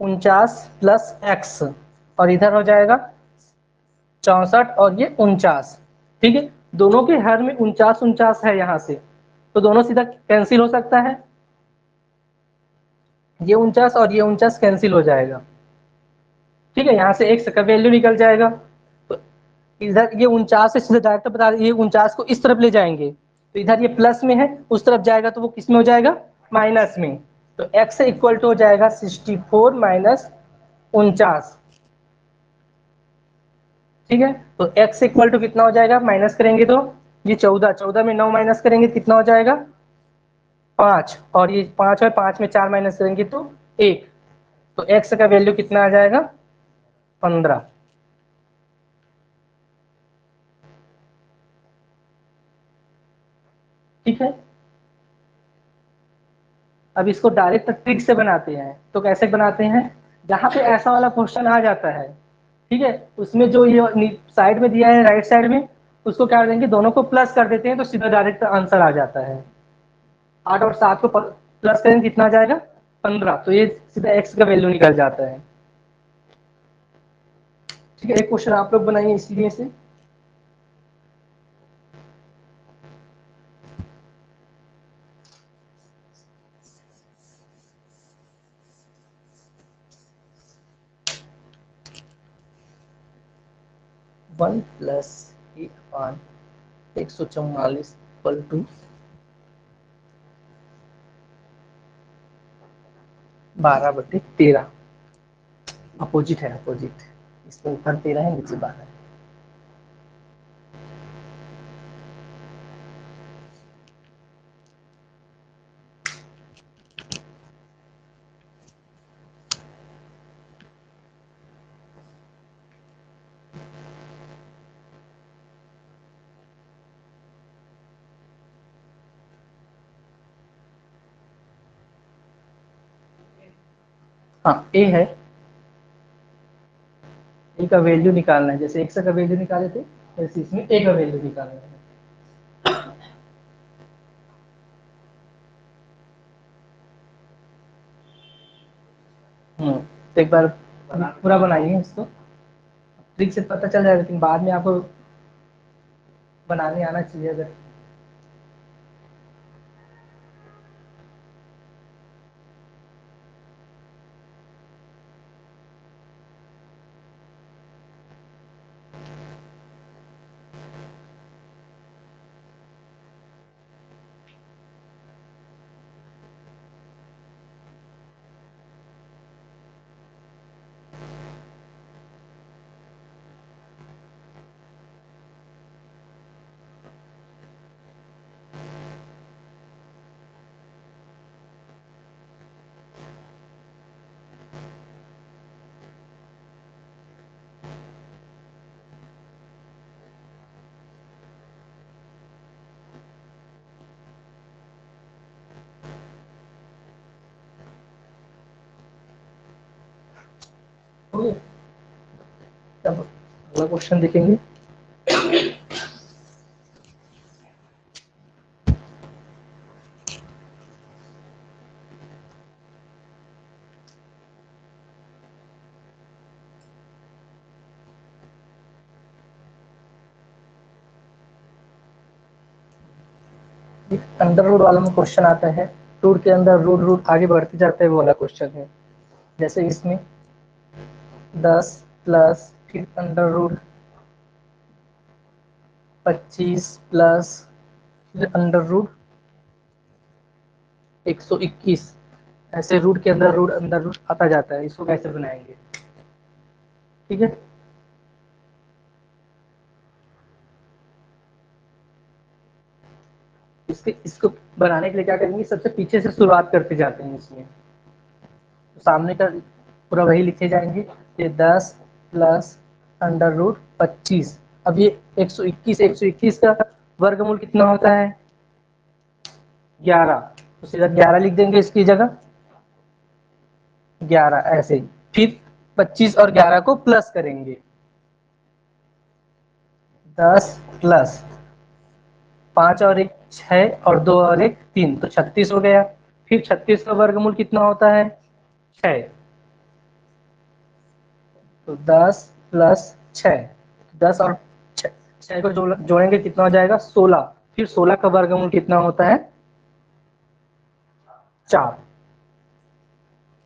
49 प्लस एक्स और इधर हो जाएगा 64 और ये 49। ठीक है, दोनों के हर में 49 49 है यहाँ से, तो दोनों सीधा कैंसिल हो सकता है, ये 49 और ये 49 कैंसिल हो जाएगा। ठीक है, यहाँ से एक्स का वैल्यू निकल जाएगा। तो इधर ये 49 से सीधे डायरेक्ट बता, ये 49 को इस तरफ ले जाएंगे तो इधर ये प्लस में है, उस तरफ जाएगा तो वो किस में हो जाएगा, माइनस में। तो x इक्वल टू हो जाएगा 64 माइनस 49। ठीक है, तो x इक्वल टू कितना हो जाएगा, माइनस करेंगे तो ये 14, 14 में 9 माइनस करेंगे कितना हो जाएगा 5, और ये 5 और 5 में 4 माइनस करेंगे तो 1। तो x का वैल्यू कितना आ जाएगा 15। ठीक है, अब इसको डायरेक्ट ट्रिक से बनाते हैं, तो कैसे बनाते हैं, जहां पे ऐसा वाला क्वेश्चन आ जाता है, ठीक है, उसमें जो ये साइड में दिया है राइट साइड में, उसको क्या करेंगे, दोनों को प्लस कर देते हैं तो सीधा डायरेक्ट आंसर आ जाता है। 8 और 7 को प्लस करेंगे कितना आ जाएगा 15, तो ये सीधा एक्स का वैल्यू निकल जाता है। ठीक है, एक क्वेश्चन आप लोग बनाइए इसलिए से। One plus 1/144 equal to 12/13। Opposite है, अपोजिट, इसमें ऊपर 13 है नीचे 12 है। हाँ, ए है, ए का वैल्यू निकालना है, जैसे एक्स का वैल्यू निकाले थे वैसे इसमें ए का वैल्यू निकालना है। तो एक बार पूरा बनाइए इसको, ट्रिक से पता चल जाएगा, लेकिन बाद में आपको बनाने आना चाहिए अगर। ओके, अब अगला क्वेश्चन देखेंगे। अंडर रूट वाला में क्वेश्चन आता है, रूट के अंदर रूट रूट आगे बढ़ते जाते हैं, वो वाला क्वेश्चन है। जैसे इसमें 10 प्लस फिर अंडर रूट 25 प्लस फिर अंडर रूट 121, ऐसे रूट के अंदर रूट अंदर रूट आता जाता है। इसको कैसे बनाएंगे? ठीक है, इसको बनाने के लिए क्या करेंगे, सबसे पीछे से शुरुआत करते जाते हैं। इसमें तो सामने का पूरा वही लिखे जाएंगे। ये 10 प्लस अंडर रूट 25। अब ये 121 का वर्गमूल कितना होता है? 11। तो सीधा 11 लिख देंगे इसकी जगह, 11 ऐसे ही। फिर 25 और 11 को प्लस करेंगे, 10 प्लस 5 और 1 6 और 2 और 1 3, तो 36 हो गया। फिर 36 का वर्गमूल कितना होता है? 6। तो 10 प्लस 6, 10 और 6 को जोड़ेंगे कितना हो जाएगा? 16। फिर 16 का वर्गमूल कितना होता है? 4।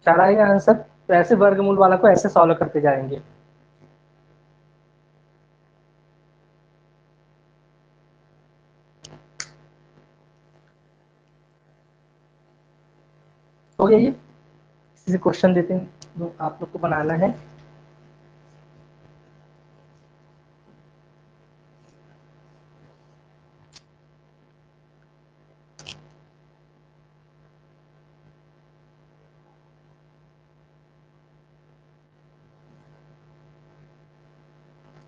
4 आएगा आंसर। तो ऐसे वर्गमूल वाला को ऐसे सॉल्व करते जाएंगे। हो गया ये। इसी से क्वेश्चन देते हैं जो आप लोग को बनाना है।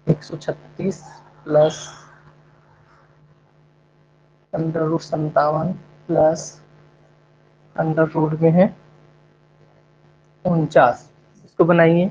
एक सौ छत्तीस plus under root 57 plus under root में है 49। इसको बनाइए।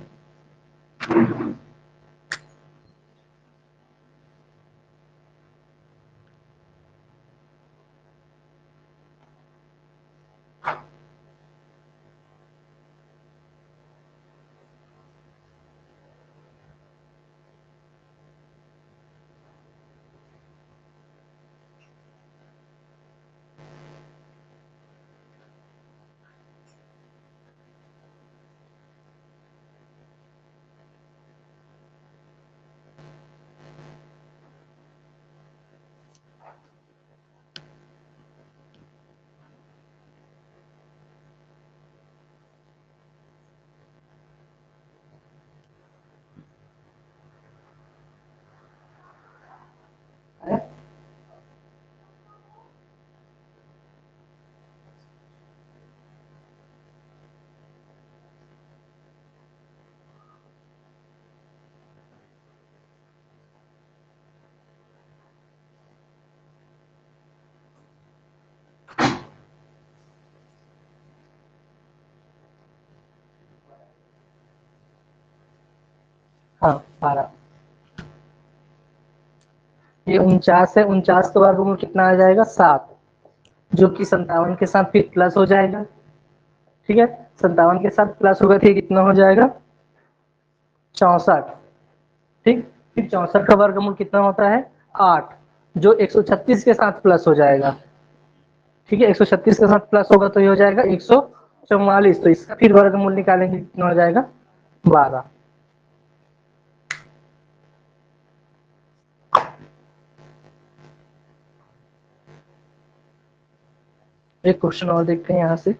हाँ 12। ये 49 है, 49 का वर्गमूल कितना आ जाएगा? 7, जो कि 57 के साथ फिर प्लस हो जाएगा। ठीक है, 57 के साथ प्लस होगा तो कितना हो जाएगा? 64। ठीक, फिर 64 का वर्गमूल कितना होता है? 8, जो 136 के साथ प्लस हो जाएगा। ठीक है, 136 के साथ प्लस होगा तो ये हो जाएगा 144। तो इसका फिर वर्गमूल निकालेंगे, कितना हो जाएगा? 12। एक क्वेश्चन और देखते हैं यहाँ से।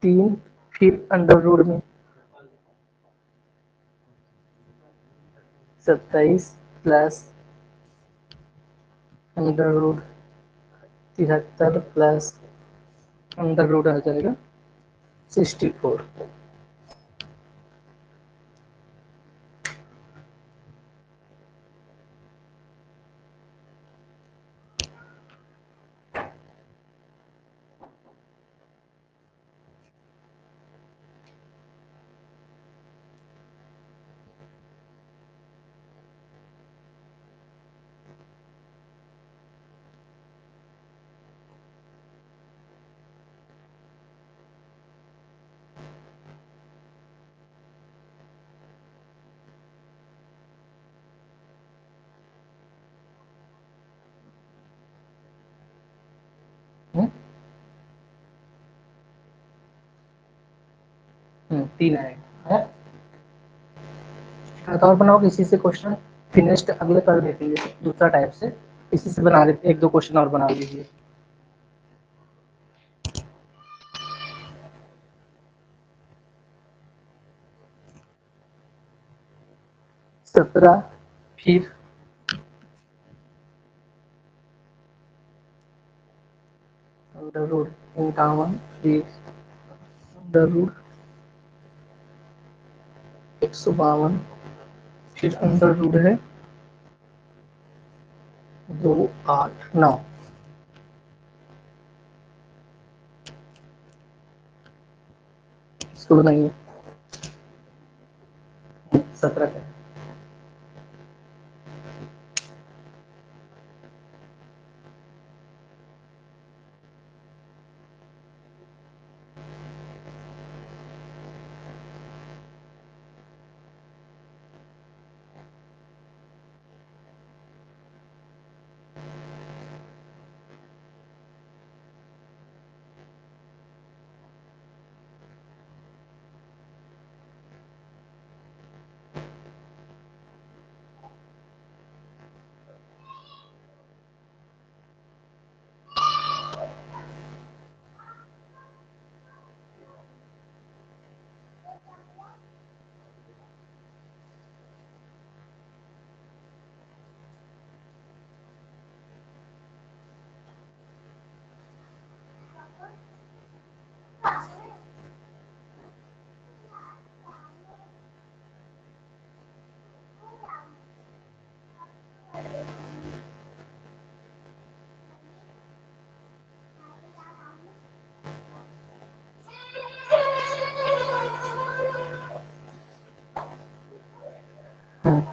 3 फिर अंडर रूट में 27 plus under root 73 plus under root आ जाएगा 64। 3 आएगा है। और बनाओगे इसी से क्वेश्चन, फिर नेक्स्ट अगले कर देखेंगे दूसरा टाइप से, इसी से बना देते, 1-2 क्वेश्चन और बना लीजिए। सत्रह, फिर अंडर रूट 51, फिर अंडर रूट 152, फिर अंडर रूट है 289। इसको बनाइए 17 का।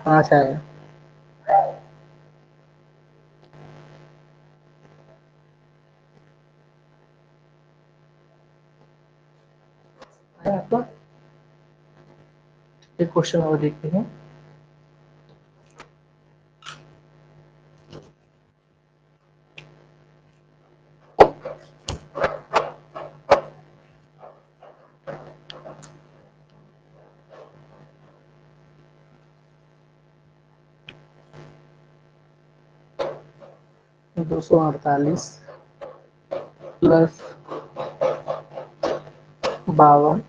पाँच आएगा। आपका एक क्वेश्चन और देखते हैं। दो सौ अड़तालीस प्लस 52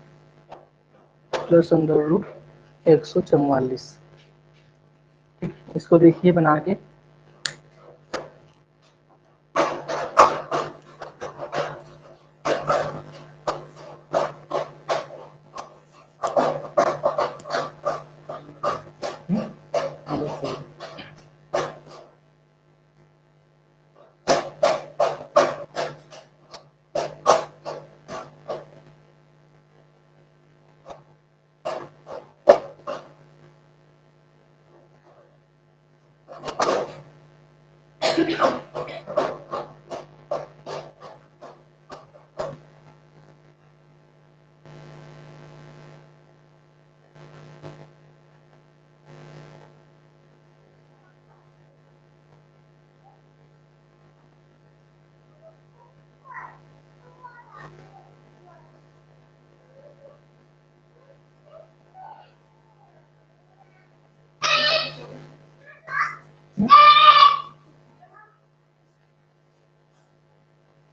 प्लस अंडर रूट 144। इसको देखिए बना के।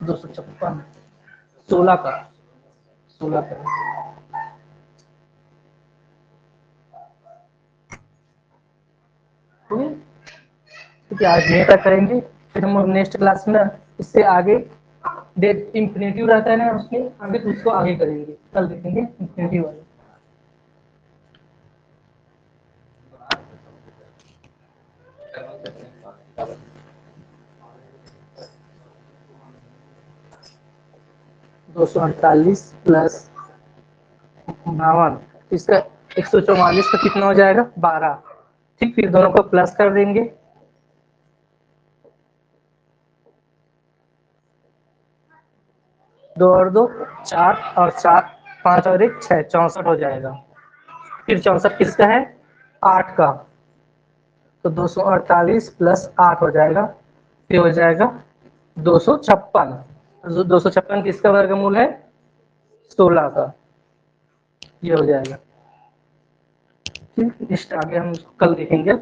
दो सौ छप्पन 16 का 16 का। ठीक है, आज ये तक करेंगे, फिर हम नेक्स्ट क्लास में इससे आगे डेट इंफिनिटिव रहता है ना उसमें आगे, तो उसको आगे करेंगे, कल देखेंगे इंफिनिटिव वाला। दो सौ अड़तालीस प्लस 52, इसका 144 का कितना हो जाएगा 12। ठीक, फिर दोनों को प्लस कर देंगे। दो और दो 4 और 4 5 और 1 6 64 हो जाएगा। फिर 64 किसका है 8 का, तो 248 प्लस 8 हो जाएगा, फिर हो जाएगा 256। 256 किसका वर्गमूल है 16 का। ये हो जाएगा। ठीक, इस आगे हम कल देखेंगे।